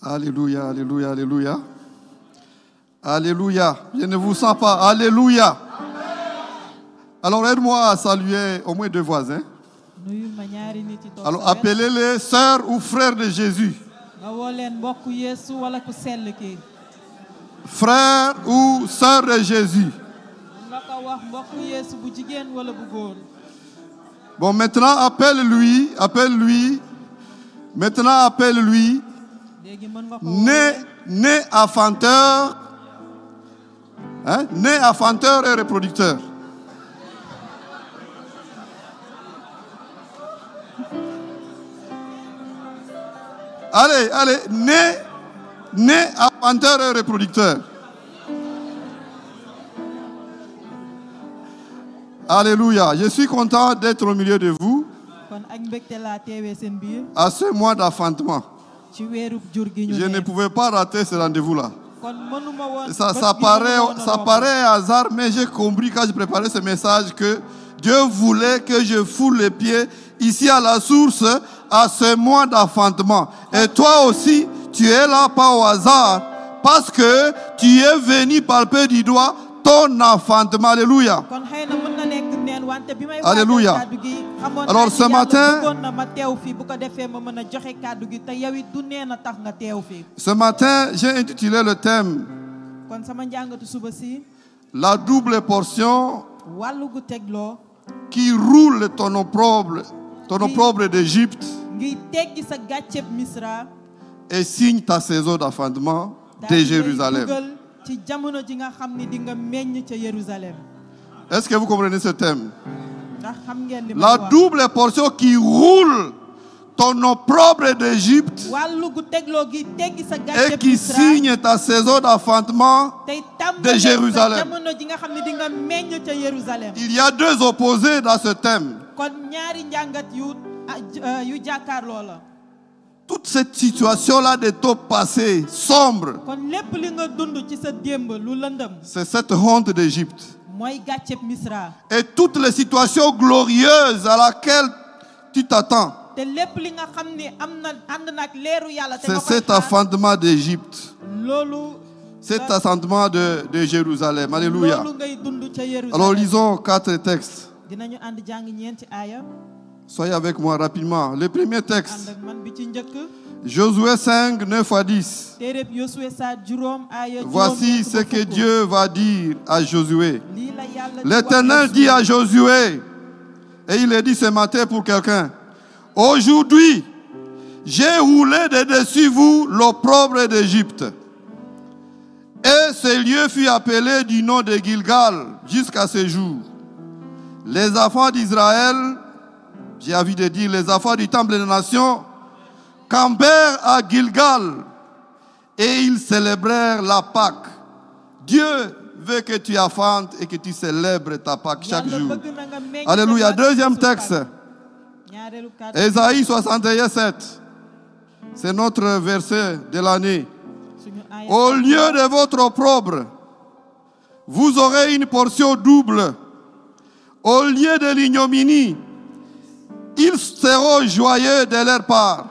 Alléluia, alléluia, alléluia. Alléluia. Je ne vous sens pas. Alléluia. Alors aide-moi à saluer au moins deux voisins. Alors appelez-les sœurs ou frères de Jésus. Frères ou sœurs de Jésus. Bon, maintenant appelle-lui. Maintenant appelle-lui. Né à fanteur. Hein? Né à fanteur et reproducteur. Allez, né à fanteur et reproducteur. Alléluia. Je suis content d'être au milieu de vous à ce mois d'enfantement. Je ne pouvais pas rater ce rendez-vous-là. Ça paraît hasard, mais j'ai compris quand je préparais ce message que Dieu voulait que je foule les pieds ici à la source à ce mois d'enfantement. Et toi aussi, tu es là pas au hasard, parce que tu es venu palper du doigt ton enfantement. Alléluia. Alléluia. Alors ce matin, j'ai intitulé le thème la double portion qui roule ton opprobre d'Égypte et signe ta saison d'enfantement de Jérusalem. Est-ce que vous comprenez ce thème? La double portion qui roule ton opprobre d'Égypte et qui signe ta saison d'enfantement de Jérusalem. Il y a deux opposés dans ce thème. Toute cette situation-là de ton passé sombre, c'est cette honte d'Égypte. Et toutes les situations glorieuses à laquelle tu t'attends, c'est cet enfantement d'Égypte. Cet enfantement de Jérusalem. Alléluia. Alors lisons 4 textes. Soyez avec moi rapidement. Le premier texte, Josué 5, 9 à 10. Voici ce que Dieu va dire à Josué. L'Éternel dit à Josué, et il est dit ce matin pour quelqu'un: aujourd'hui, j'ai roulé de dessus vous l'opprobre d'Égypte. Et ce lieu fut appelé du nom de Gilgal jusqu'à ce jour. Les enfants d'Israël, j'ai envie de dire les enfants du temple des nations, campèrent à Gilgal et ils célébrèrent la Pâque. Dieu veut que tu affantes et que tu célèbres ta Pâque chaque jour. Alléluia. Deuxième texte, Ésaïe 61, 7. C'est notre verset de l'année. Au lieu de votre opprobre, vous aurez une portion double. Au lieu de l'ignominie, ils seront joyeux de leur part.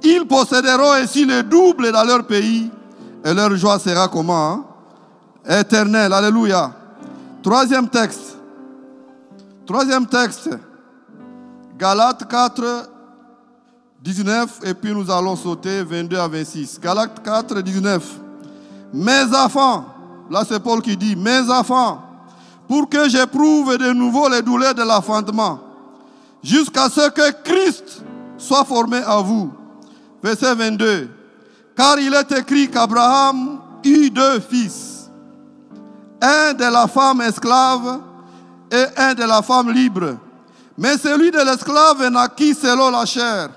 Ils posséderont ainsi le double dans leur pays. Et leur joie sera comment? Hein? Éternelle. Alléluia. Troisième texte. Galates 4, 19. Et puis nous allons sauter 22 à 26. Galates 4, 19. Mes enfants. Là c'est Paul qui dit: mes enfants, pour que j'éprouve de nouveau les douleurs de l'enfantement, jusqu'à ce que Christ soit formé en vous. Verset 22. Car il est écrit qu'Abraham eut 2 fils, un de la femme esclave et un de la femme libre. Mais celui de l'esclave naquit selon la chair,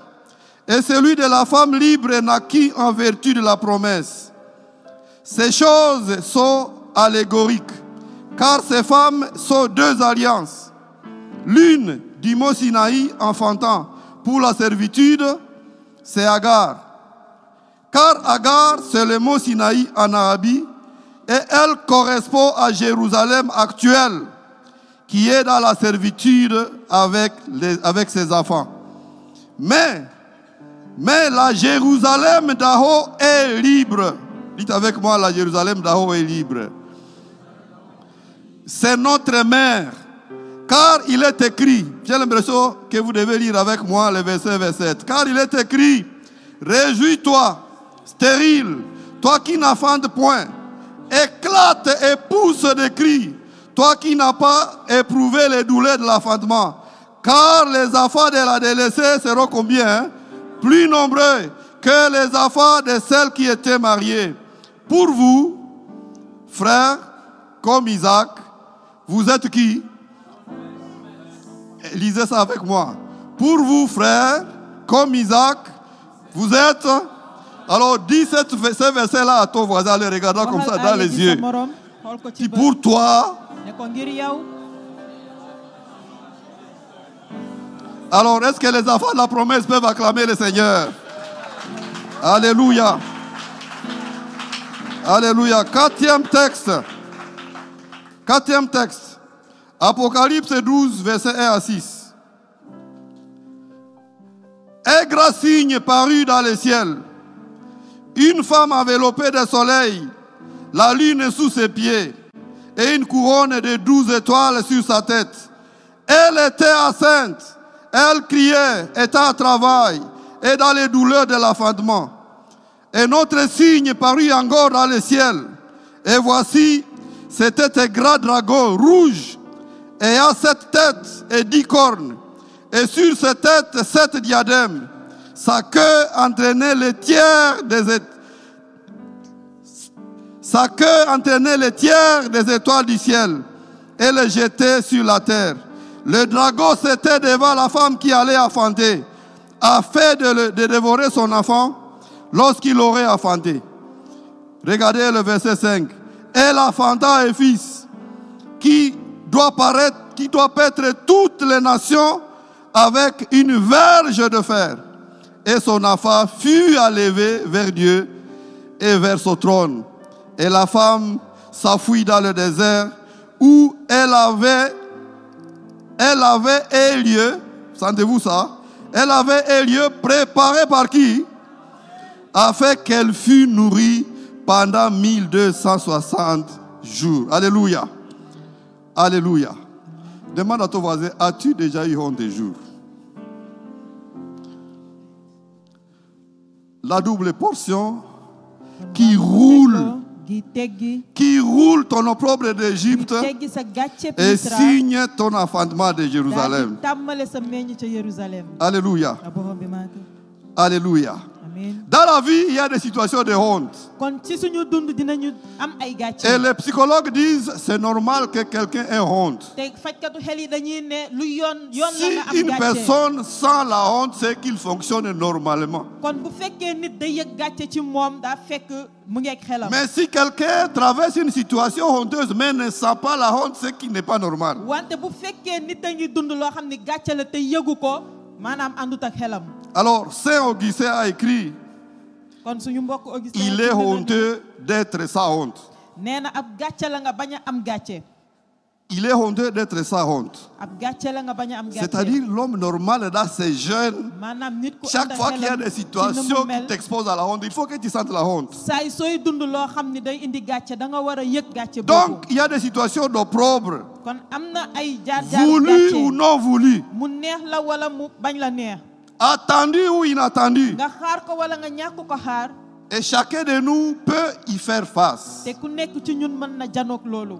et celui de la femme libre naquit en vertu de la promesse. Ces choses sont allégoriques, car ces femmes sont 2 alliances. L'une du mont Sinaï enfantant pour la servitude, c'est Agar. Car Agar, c'est le mont Sinaï en Arabie, et elle correspond à Jérusalem actuelle, qui est dans la servitude avec ses enfants. Mais Mais la Jérusalem d'en haut est libre. Dites avec moi, la Jérusalem d'en haut est libre. C'est notre mère. Car il est écrit, j'ai l'impression que vous devez lire avec moi le verset 27. Car il est écrit, réjouis-toi, stérile, toi qui n'enfantes point, éclate et pousse des cris, toi qui n'as pas éprouvé les douleurs de l'enfantement. Car les enfants de la délaissée seront combien? Plus nombreux que les enfants de celles qui étaient mariées. Pour vous, frères, comme Isaac, vous êtes qui? Lisez ça avec moi. Pour vous, frères, comme Isaac, vous êtes... Alors, dis ce verset-là à ton voisin, le regardant comme ça dans les yeux. Si pour toi... Alors, est-ce que les enfants de la promesse peuvent acclamer le Seigneur? Alléluia. Alléluia. Quatrième texte. Apocalypse 12, versets 1 à 6. Un grand signe parut dans le ciel. Une femme enveloppée de soleil, la lune sous ses pieds, et une couronne de 12 étoiles sur sa tête. Elle était enceinte. Elle criait, étant à travail, et dans les douleurs de l'enfantement. Et notre signe parut encore dans le ciel. Et voici, c'était un grand dragon rouge, ayant 7 têtes et 10 cornes, et sur ses têtes 7 diadèmes. Sa queue entraînait les tiers des étoiles du ciel, et les jetait sur la terre. Le dragon s'était devant la femme qui allait enfanter, afin de dévorer son enfant lorsqu'il aurait enfanté. Regardez le verset 5. Elle enfanta un fils qui doit paître toutes les nations avec une verge de fer. Et son enfant fut enlevé vers Dieu et vers son trône. Et la femme s'enfuit dans le désert où elle avait un lieu, sentez-vous ça? Elle avait un lieu préparé par qui? Afin qu'elle fût nourrie pendant 1260 jours. Alléluia. Alléluia. Demande à ton voisin, as-tu déjà eu honte des jours? La double portion qui roule ton opprobre d'Égypte et signe ton enfantement de Jérusalem. Alléluia. Alléluia. Dans la vie, il y a des situations de honte. Et les psychologues disent c'est normal que quelqu'un ait honte. Si une personne sent la honte, c'est qu'il fonctionne normalement. Mais si quelqu'un traverse une situation honteuse mais ne sent pas la honte, c'est qu'il n'est pas normal. Alors, Saint Augustin a écrit, il est honteux d'être sans honte. Il est honteux d'être sans honte. C'est-à-dire l'homme normal dans ses gènes, chaque fois qu'il y a des situations qui t'exposent à la honte, il faut que tu sentes la honte. Donc il y a des situations d'opprobre, voulues ou non voulues, attendues ou inattendues. Et chacun de nous peut y faire face.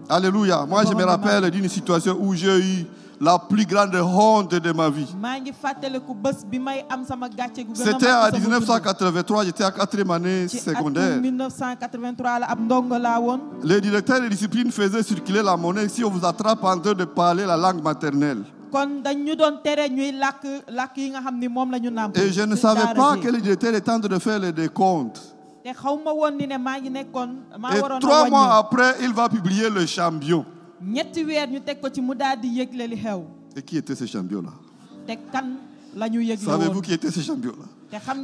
Alléluia. Moi, je me rappelle d'une situation où j'ai eu la plus grande honte de ma vie. C'était en 1983, j'étais en 4e année secondaire. Le directeur de discipline faisait circuler la monnaie si on vous attrape en train de parler la langue maternelle. Et je ne savais pas que le directeur était en train de faire le décompte. Et 3 mois après, il va publier le champion. Et qui était ce champion-là? Savez-vous qui était ce champion-là?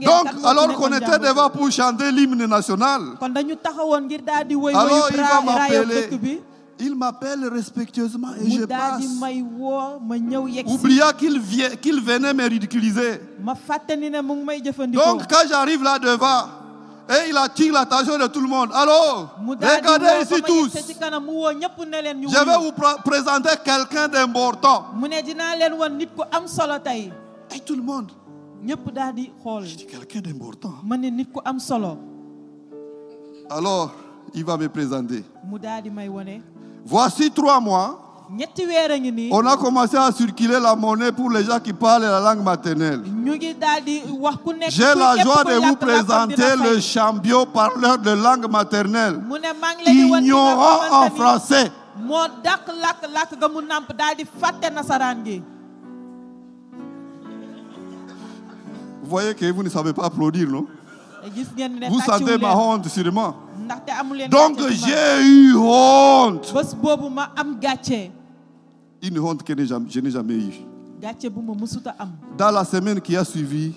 Donc, alors qu'on était devant pour chanter l'hymne national, alors il va m'appeler Il m'appelle respectueusement et je passe. may woo ma ñëw yegsi. Oubliant qu'il venait me ridiculiser. ma fàtte ni ne mu ngi may jëfandikoo. Donc quand j'arrive là devant, et il attire l'attention de tout le monde. Alors, regardez ici tous. Je vais vous présenter quelqu'un d'important. Et tout le monde. Je dis quelqu'un d'important. Alors, il va me présenter. Voici 3 mois. On a commencé à circuler la monnaie pour les gens qui parlent la langue maternelle. J'ai la joie de vous présenter le champion parleur de langue maternelle, ignorant en français. Vous voyez que vous ne savez pas applaudir, non? Vous sentez ma honte sûrement. Donc j'ai eu honte. Une honte que je n'ai jamais eue. Dans la semaine qui a suivi,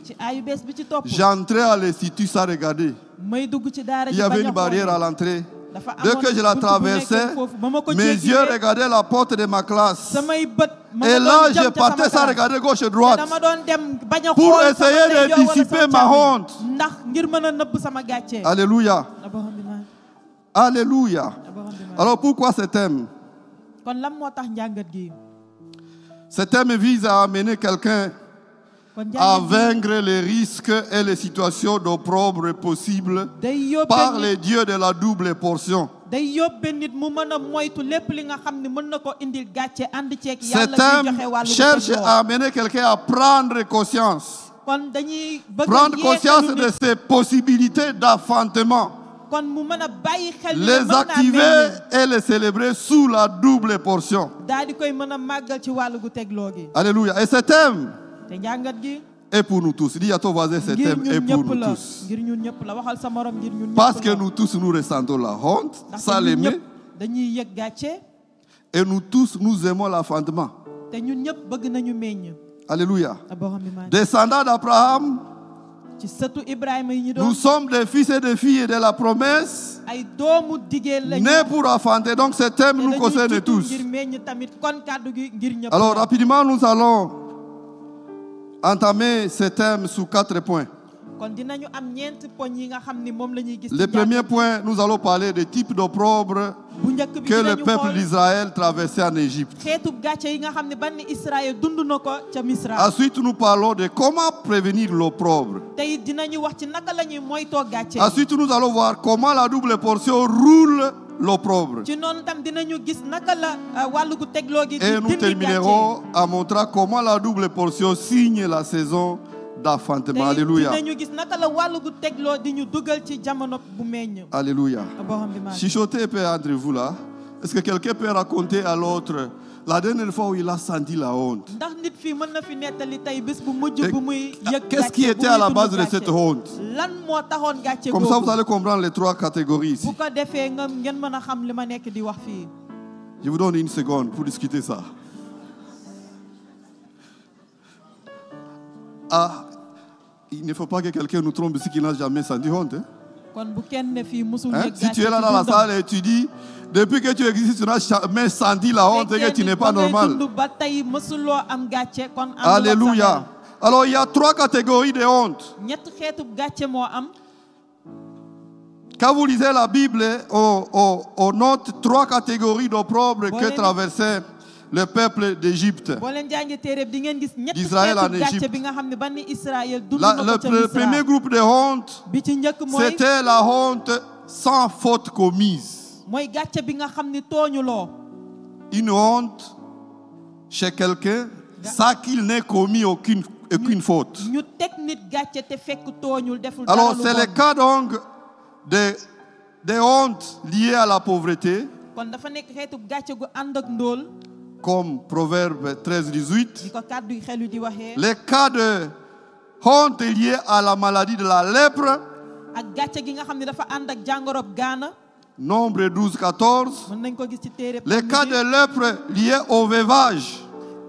j'entrais à l'Institut sans regarder. Il y avait une barrière à l'entrée. Dès que je la traversais, mes yeux regardaient la porte de ma classe. Et là, je partais sans regarder gauche et droite pour essayer de dissiper ma honte. Alléluia. Alléluia. Alors pourquoi ce thème? Ce thème vise à amener quelqu'un à vaincre les risques et les situations d'opprobre possibles par les dieux de la double portion. Ce thème cherche à amener quelqu'un à prendre conscience. Prendre conscience de ses possibilités d'enfantement. Les activer et les célébrer sous la double portion. Alléluia. Et ce thème est pour nous tous. Dis à ton voisin, ce thème est pour nous tous. Parce que nous tous, nous ressentons la honte, ça l'aimer. Et nous tous, nous aimons l'enfantement. Alléluia. Descendants d'Abraham, nous sommes des fils et des filles de la promesse, nés pour enfanter. Donc ce thème nous concerne tous. Alors rapidement, nous allons entamer ce thème sous 4 points. Le premier point, nous allons parler des types d'opprobre que le peuple d'Israël traversait en Égypte. Ensuite, nous parlons de comment prévenir l'opprobre. Ensuite, nous allons voir comment la double portion roule l'opprobre. Et nous terminerons en montrant comment la double portion signe la saison d'enfantement. Alléluia. Alléluia. Chuchotez un peu entre vous là. Est-ce que quelqu'un peut raconter à l'autre la dernière fois où il a senti la honte? Qu'est-ce qui était à la base de cette honte? Comme ça, vous allez comprendre les 3 catégories ici. Je vous donne 1 seconde pour discuter ça. Ah, il ne faut pas que quelqu'un nous trompe ici qui n'a jamais senti honte. Hein? Si tu es là dans la salle et tu dis, depuis que tu existes, tu n'as jamais senti la honte et que tu n'es pas normal. Alléluia. Alors il y a 3 catégories de honte. Quand vous lisez la Bible, on note 3 catégories d'opprobre que traversait le peuple d'Égypte, d'Israël en Égypte. Le premier groupe de honte, c'était la honte sans faute commise. Une honte chez quelqu'un sans qu'il n'ait commis aucune faute. Alors c'est le cas donc de honte liées à la pauvreté, comme Proverbe 13-18. Les cas de honte liés à la maladie de la lèpre. Nombre 12-14. Les cas de lèpre liés au veuvage.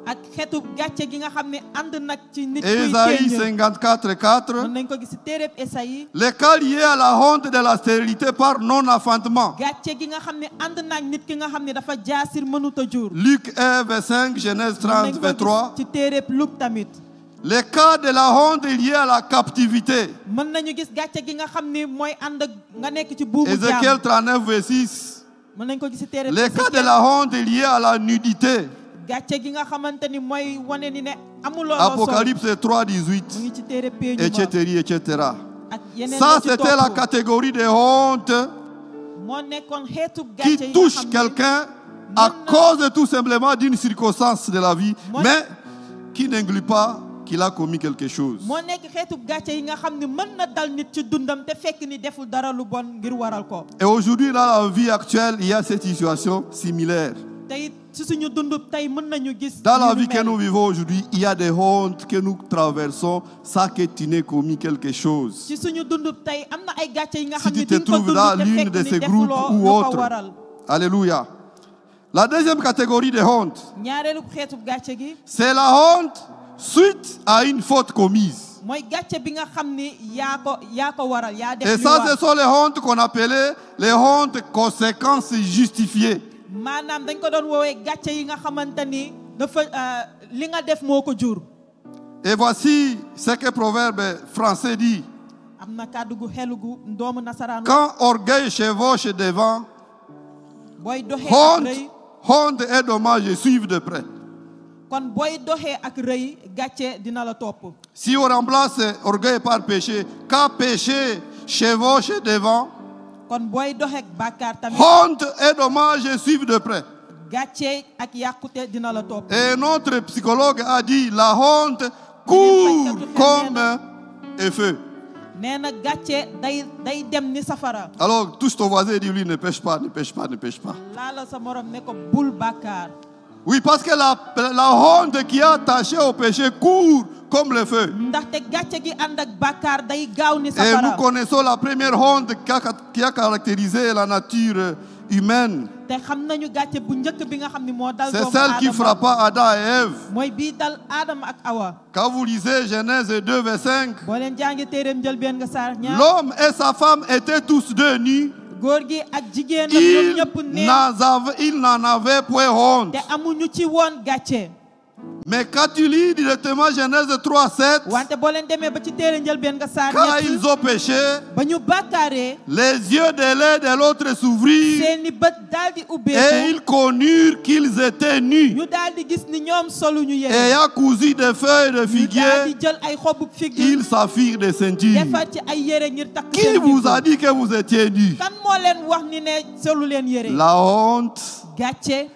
ak xeetu gàcce gi nga xam ne ànd nag ci nit kuy Ésaïe téeñal. 54:4. mën nañ ko gis ci téereb Esaïe. Les cas liés à la honte de la stérilité par non-enfantement. gàcce gi nga xam ne ànd nag nit ki nga xam ne dafa jaasir mënut a jur. Luc 1, verset 5, Genèse 30, verset 3. ci téereb Luc tamit. Les cas de la honte liés à la captivité. mën nañu gis gàcce gi nga xam ni mooy ànd ak nga nekk ci buumu Ézéchiel jaam. 39, verset 6. mën nañ ko gis ci téereb Les cas de Ézéchiel. la honte liés à la nudité. gàcce gi nga xamante ni mooy wane ni ne amuloo loo sol. Apocalypse 3, mu 18. ngi ci téereb Péeñu ma Etc. etc. ak yeneen Ça, la ci c'était la topp. catégorie de honte moo nekkoon xeetu qui gàcce yi nga touche xam ne quelqu'un à cause tout simplement d'une circonstance de la vie, Moi- mais qui n'inclut pas qu'il a commis quelque chose. moo nekk xeetu gàcce yi nga xam ne mën na dal nit ci dundam te fekk ni deful dara lu bon ngir waral ko. Et aujourd'hui, dans la vie actuelle, il y a cette situation similaire. tey ci suñu dund tey mën nañu gis. Dans la yu vie que mel. nous vivons aujourd'hui, il y a des hontes que nous traversons sans que tu n'aies commis quelque chose. ci suñu dund tey am na ay gàcce yi nga Si xam tu ne te di nga ko trouves dund dans te l'une fekk de ni ces groupes defuloo ou lu ko autres. waral. Alléluia. La deuxième catégorie de honte, ñaareelu xeetu gàcce gi c'est la honte suite à une faute commise. mooy gàcce bi nga xam ni yaa ko waral yaa def Et li ça, war. ce sont les hontes qu'on appelait les hontes conséquences justifiées. maanaam dañ ko doon woowee gàcce yi nga xamante ni dafa li nga def moo ko jur. Et voici ce que le proverbe français dit. am na kàddu gu xelu gu doomu nasaraan. Quand orgueil chevauche devant, booy doxee ak rëy honte et dommage suivent de près. kon booy doxee ak rëy gàcce dina la topp. Si on remplace orgueil par péché, quand péché chevauche devant, kon booy doxee ak bàkkaar tamit honte et dommage suivent de près. gàcce ak yàqute dina la topp. Et notre psychologue a dit, la honte court comme un feu. nee na gàcce day dem ni safara. Alors, touche ton voisin et dis-lui, ne pêche pas, ne pêche pas, ne pêche pas. laala sa morom ne ko bul bàkkaar. Oui, parce que la honte qui est attachée au péché court comme le feu. ndaxte gàcce gi ànd ak bàkkaar day gaaw ni Et safara. nous connaissons la première honte qui a caractérisé la nature humaine. te xam nañu gàcce bu njëkk bi nga xam ni moo dal C'est doomu celle qui aadama. frappa Adam et Ève. mooy bii dal Adama ak Awa. Quand vous lisez Genèse 2, verset 5, boo leen jàngi téereem njëlbeen nga saar ñaar. l'homme et sa femme étaient tous deux nus. góor gi ak jigéen la ñoom ñëpp neen Ils n'en avaient point honte. te amuñu ci woon gàcce. Mais quand tu lis directement Genèse 3, 7, wante boo leen demee ba ci téere njëlbeen nga saar quand ñett ils ont péché, ba ñu bàkkaaree les yeux de l'un de l'autre s'ouvrirent seeni bët daal di et ubbeeku ils connurent qu'ils étaient nus. ñu daal di gis ni ñoom soluñu yére Ayant cousu des feuilles de ñu daal figuier, di jël ay xobu fig ils s'affirent des ceintures. defar ci ay yére ngir takk Qui seen vous ndigg. a dit que vous étiez nus? kan moo leen wax ni ne solu leen yére La honte, gàcce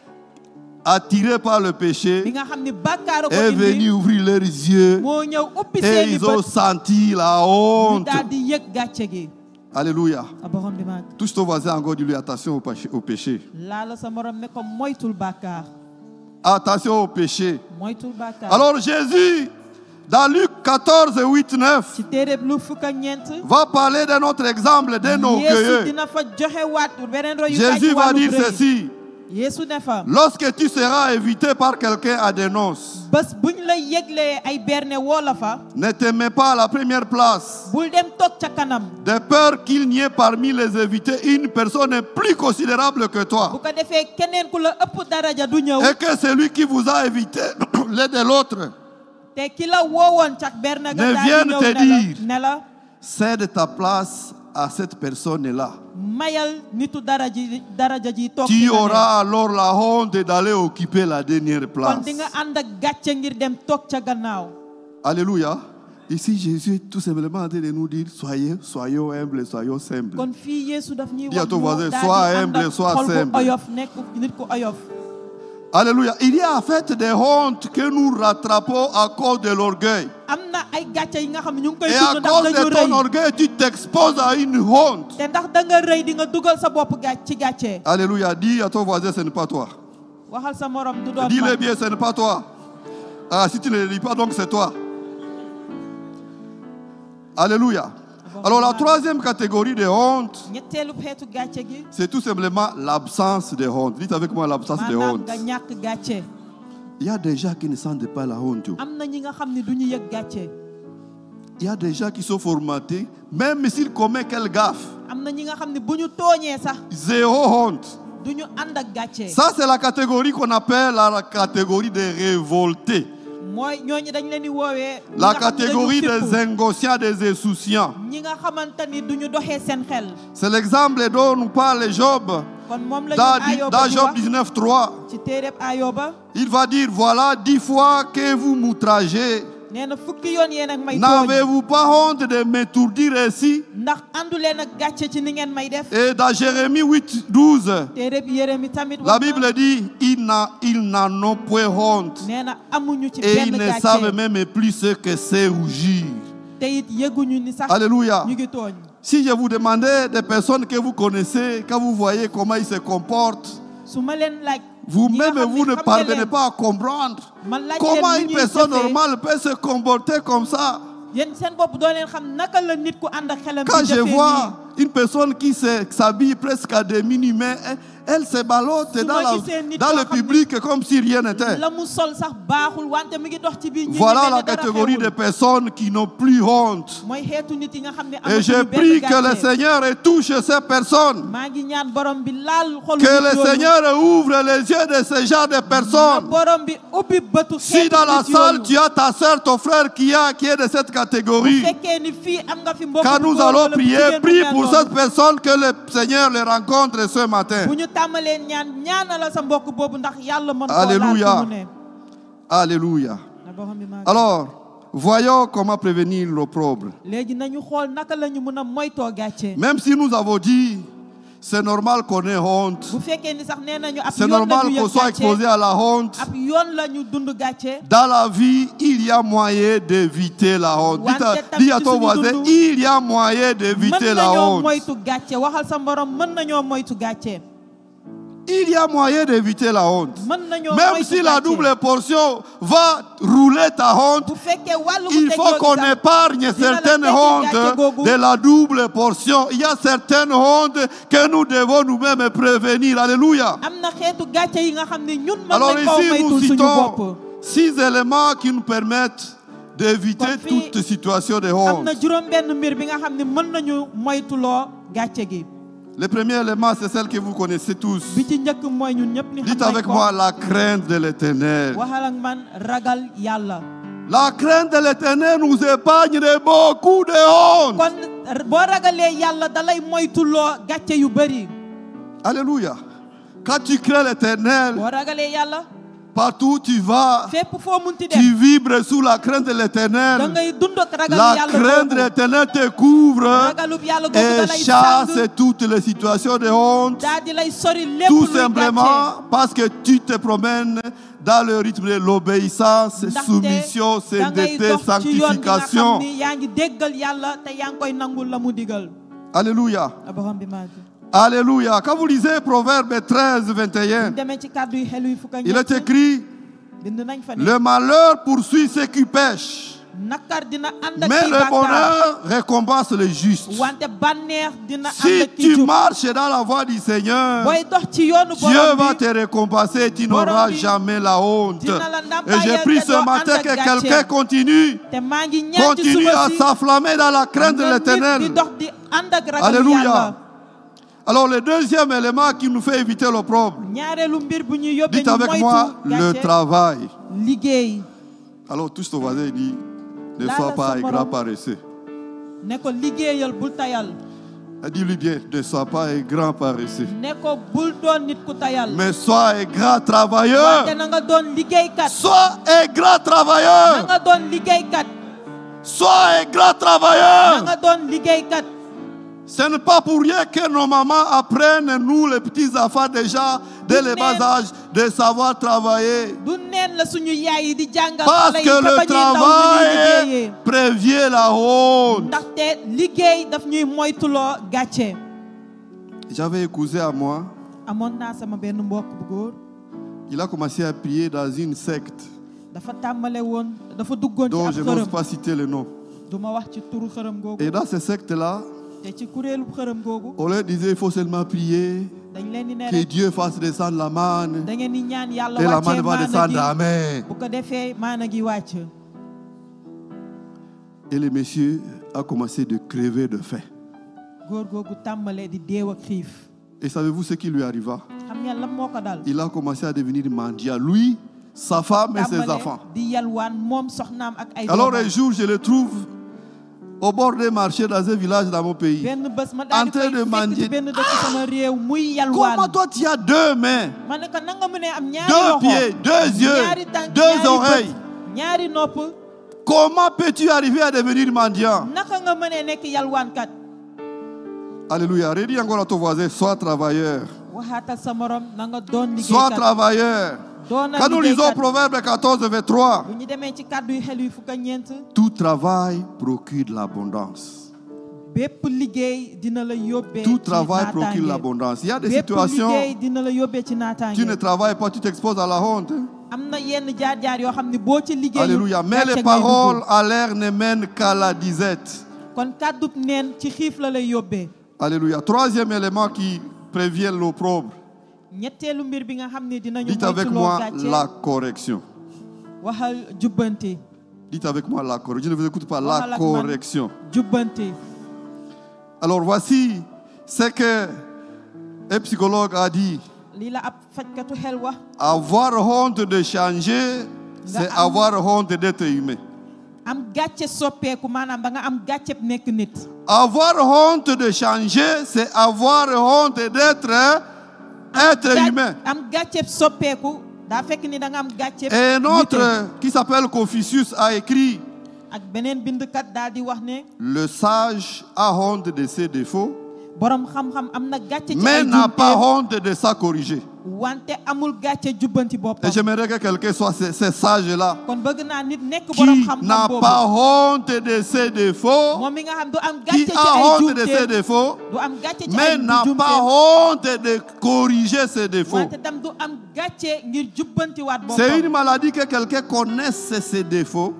attirée par le bi péché, nga xam ni bàkkaaru ko est indi venue ouvrir leurs yeux moo ñëw ubbi et seeni ils ont bët senti la ñu honte. daal di yëg gàcce gi. Alléluia. a borom bi mag Touche ton voisin encore, dis-lui attention au péché. laala sa morom ne ko moytul bàkkaar Attention au péché. moytul bàkkaar. Alors Jésus, dans Luc 14, 8, 9, ci téereb lu fukk ak ñeent va parler d'un autre exemple d'un Yeesu orgueilleux. dina fa joxe waat beneen royukaay Jésus ci va wàllu dire rëy. ceci. Yeesu ne fa Lorsque tu seras invité par quelqu'un à des noces, bés buñ la yëglee ay berne woo la fa ne te mets pas à la première place, bul dem toog ca kanam de peur qu'il n'y ait parmi les invités une personne plus considérable que bu toi, ko defee keneen ku la ëpp daraja du ñëw et que celui qui vous a invité l'un de l'autre te ki la woowoon ca berne ga ne daal vienne di ñëw te dire. ne la cède ta place à cette personne-là. mayal nitu daraja ji toog Tu ci nga ne. auras alors la honte d'aller occuper la dernière kon place. di nga ànd ak gàcce ngir dem toog ca gannaaw. Alléluia. Ici, Jésus est tout simplement en train de nous dire, soyons humbles, soyons simples. kon fii Yeesu daf ñuy Dis à wax ton ñu voisin, daal sois di ànd humble, ak sois xol bu simple. oyof nekk nit ku oyof. Alléluia. Il y a en fait des hontes que nous rattrapons à cause de l'orgueil. am na ay gàcce yi nga xam ne ñu ngi koy Et à dund ndax cause dañu de ton rëy orgueil, tu t'exposes à une honte. te ndax da nga rëy di nga dugal sa bopp ci gàcce. Alléluia. Dis à ton voisin, ce n'est pas toi. waxal sa morom du doon Dis-le man. bien, ce n'est pas toi. Ah, si tu ne le dis pas, donc c'est toi. Alléluia. Alors la troisième catégorie de honte, ñetteelu xeetu gàcce gi c'est tout simplement l'absence de honte. Dites avec moi l'absence de maanaam honte. nga ñàkk gàcce. Il y a des gens qui ne sentent pas la honte. am na ñi nga xam ne du ñu yëg gàcce. Il y a des gens qui sont formatés, même s'ils commettent quelle gaffe. am na ñi nga xam ne bu ñu tooñee sax Zéro honte. du ñu ànd ak gàcce. Ça, c'est la catégorie qu'on appelle la catégorie des révoltés. mooy ñooñu dañ leen di woowee. La catégorie des inconscients, des insouciants. ñi nga xamante ni du ñu doxee seen xel. C'est l'exemple dont nous parle Job. kon moom la ñu Ayoba Dans di Job wax 19.3, ci téereb Ayoba. il va dire, voilà 10 fois que vous m'outragez. nee na fukki yoon yéen ak may tooñ. N'avez-vous pas honte de m'étourdir ainsi? ndax àndu leen ak gàcce ci ni ngeen may def. Et dans Jérémie 8.12, téereb Yérémi tamit la wax na. Bible dit, ils n'en ont point honte. nee na amuñu ci Et ils benn ne savent gàcce. même plus ce que c'est rougir. te it yëguñu ni sax Alléluia. ñu ngi tooñ. Si je vous demandais des personnes que vous connaissez, quand vous voyez comment ils se comportent, su ma leen laaj. vous-même, ñi nga xam vous ne ne xam parvenez nga leen. pas à comprendre man laaj comment leen une ni ñuy personne jëfee. normale peut se comporter comme ça. yéen seen bopp doo leen xam naka la nit ku ànd ak xelam. Quand di je jëfee vois une personne qui s'habille presque à demi-nuit, elle se ballotte Su ma dans gisee nit le koo xam ne public comme si rien n'était. nii la mu sol sax baaxul wante mi ngi dox ci biir. Voilà la catégorie de personnes qui n'ont plus honte. mooy xeetu nit yi nga xam ne Et je prie que le Seigneur touche ces personnes. maa ngi ñaan borom bi laal xolu. Que le Seigneur ouvre les yeux de ce genre de personnes. borom bi ubbi bëtu. Si dans la salle tu as ta soeur, ton frère qui est de cette catégorie, bu fekkee ni fii am nga fi mbokk quand bu nous góor allons wala bu prier, jigéen bu prie mel pour noonu. cette personne que le Seigneur les rencontre ce matin. bu ñu tàmbalee ñaanal sa mbokk boobu ndax yàlla mën koo Alléluia. laal fi mu ne. Alléluia. na borom bi maa ngi. Alors, voyons comment prévenir l'opprobre. léegi nañu xool naka la ñu mën a moytoo gàcce. Même si nous avons dit, c'est normal qu'on ait honte. bu fekkee ni sax nee nañu ab C'est yoon la normal ñu qu'on yëg soit exposé gàcce. à la honte. ab yoon la ñu dund gàcce. Dans la vie, il y a moyen d'éviter la honte. Wante Dis à tamit ton ci suñu voisin, dund, il y a moyen d'éviter mën la nañoo honte. moytu gàcce waxal sa morom mën nañoo moytu gàcce. Il y a moyen d'éviter la honte. mën nañoo Même moytu si la gàcce. double portion va rouler ta honte, bu fekkee wàllu il faut qu'on épargne certaines hontes de la double portion. Il y a certaines hontes que nous devons nous-mêmes prévenir. Alléluia. am na xeetu gàcce yi nga xam ne ñun mën Alors nañ koo ici, nous moytu suñu citons bopp. 6 éléments qui nous permettent d'éviter Kon fii, toute situation de am honte. na juróom benn mbir bi nga xam ne mën nañu moytuloo gàcce gi. Le premier élément, c'est celle que vous connaissez tous. bi ci njëkk mooy ñun ñëpp ni xam Dites nañ avec ko. moi la crainte de l'éternel. waxal ak man ragal yàlla. La crainte de l'éternel nous épargne de beaucoup de honte. kon boo ragalee yàlla dalay moytuloo gàcce yu bëri. Alléluia. Quand tu crains l'éternel, boo ragalee yàlla partout où tu vas, fépp foo munti tu dem vibres sous la crainte de da l'éternel. ngay dund ak ragal La yàlla crainte de boobu. l'éternel te couvre ragalub yàlla googu et dalay chasse sàng toutes les situations de honte. daa di lay sori lépp Tout luy gàcce. simplement parce que tu te promènes dans le rythme de l'obéissance, ndaxte soumission, da ngay sainteté, dox ci yoon bi nga xam sanctification. ni yaa ngi déggal yàlla te yaa ngi koy nangul la mu digal. Alléluia. borom bi maa ngi. Alléluia. Quand vous lisez Proverbe 13, 21, demee ci kàddu yu xelu yu fukk ak il est ñett écrit, bind nañ fa ne le malheur poursuit ceux qui pêchent, nakar dina ànd ak mais kii le bàkkaar bonheur récompense les justes. wante bànneex dina ànd Si ak ki tu jub. marches dans la voie du Seigneur, booy dox ci yoonu Dieu borom va bi te récompenser et tu Borom n'auras bi jamais la honte. dina la Et ndàmpaayal j'ai pris te ce doo matin ànd que ak gàcce. quelqu'un continue, te maa ngi ñaan ci continue suba à si s'enflammer dans la crainte de na nit di l'éternel. dox di ànd ak ragal Alléluia. yàlla. Alors le deuxième élément qui nous fait éviter l'opprobre, ñaareelu mbir bu ñuy yóbbee dites ñu avec moytu moi le gàcce travail. liggéey. Alors tous ton voisin dit, ne Là, sois là, pas son un morom. grand paresseux. ne ko liggéeyal bul tayal. Dis-lui bien, ne sois pas un grand paresseux, ne ko bul doon nit ku tayal. mais sois un grand travailleur. wante na nga doon liggéeykat. Sois un grand na travailleur. nga doon liggéeykat. Sois un grand na travailleur. nga doon liggéeykat. Ce n'est pas pour rien que nos mamans apprennent, nous les petits enfants déjà, dès le bas âge, de savoir travailler. du neen la suñu yaay yi di jàngal Parce xale yi que ba le ba ñuy ndaw ñu ñuy travail liggéeyee. prévient la honte. ndaxte liggéey daf ñuy moytuloo gàcce. J'avais un cousin à moi, amoon naa sama benn mbokk bu góor. il a commencé à prier dans une secte dafa tàmbale woon dafa duggoon ci dont ab je n'ose xërëm. pas citer le nom. du ma wax ci turu xërëm googu. Et dans ces sectes-là, te ci kuréelu xërëm googu On leur disait il faut seulement prier, dañ leen di ne que rek Dieu fasse descendre la manne, da ngeen di ñaan yàlla et la wàccee manne va maana descendre. gi Amen. bu ko defee maana gi wàcc. Et le monsieur a commencé de crever de faim. góor googu tàmbalee di deew ak xiif. Et savez-vous ce qui lui arriva? xam ngeen lan moo ko dal. Il a commencé à devenir mendiant, lui, sa femme et ses enfants. di yalwaan moom soxnaam ak ay Alors doomam. un jour, je le trouve au bord des marchés dans un village dans mon pays. benn bés ma daal En di train de koy fekk ci mendier. benn dëkk sama réew muy yalwaan. Comment toi tu as 2 mains, ma ne ko na nga mënee am ñaari 2 loxo pieds, 2 yeux, ñaari tànk 2 ñaari oreilles? bët ñaari nopp Comment peux-tu arriver à devenir mendiant? naka nga mënee nekk yalwaankat. Alléluia. Redis encore à ton voisin, sois travailleur. waxaatal sa morom na nga doon Sois liggéeykat. travailleur. doonal Quand nous lisons liggéeykat. Proverbe 14, 23, bu ñu demee ci kàddu yu xel yu fukk ak ñeent. tout travail procure de l'abondance. bépp liggéey dina la yóbbee Tout ci travail procure naataange. l'abondance. Il y a des bépp situations, liggéey dina la yóbbee ci naataange. tu ne travailles pas, tu t'exposes à la honte. am na yenn jaar-jaar yoo xam ne boo ci liggéeyu. Alléluia. Mais gàcce les ngay paroles dugg. à l'air ne mènent qu'à la disette. kon kàddub neen ci xiif la lay yóbbee. Alléluia. Troisième élément qui prévient l'opprobre. ñetteelu mbir bi nga xam ne dinañu Dites avec moytuloo moi gàcce. la correction. waxal jubbanti. Dites avec moi la correction. Je ne vous écoute pas. Waxal La ak man. correction. jubbanti. Alors voici ce que un psychologue a dit. lii la ab fajkatu xel wax. Avoir honte de changer, c'est avoir honte d'être humain. am gàcce soppeeku maanaam da nga am gàcceb nekk nit. Avoir honte de changer, c'est avoir honte d'être être humain. am gàcceb soppeeku daa fekk ni da nga am gàcceb. Et un nite. autre qui s'appelle Confucius a écrit: ak beneen bindkat daal di wax ne. le sage a honte de ses défauts, borom xam-xam am na gàcce ci mais ay n'a pas jumteem, honte de ça corriger. wante amul gàcce jubbanti boppam. Et j'aimerais que quelqu'un soit ces sages-là, kon bëgg naa nit nekk borom qui xam-xam n'a boobu. pas honte de ses défauts, moom mi nga xam du am qui gàcce ci a ay honte de ses jumteem. défauts, du am gàcce ci mais ay n'a jumteem. pas honte de corriger ses défauts. wante tam du am gàcce ngir jubbantiwaat C'est une boppam. maladie que quelqu'un connaisse ses défauts.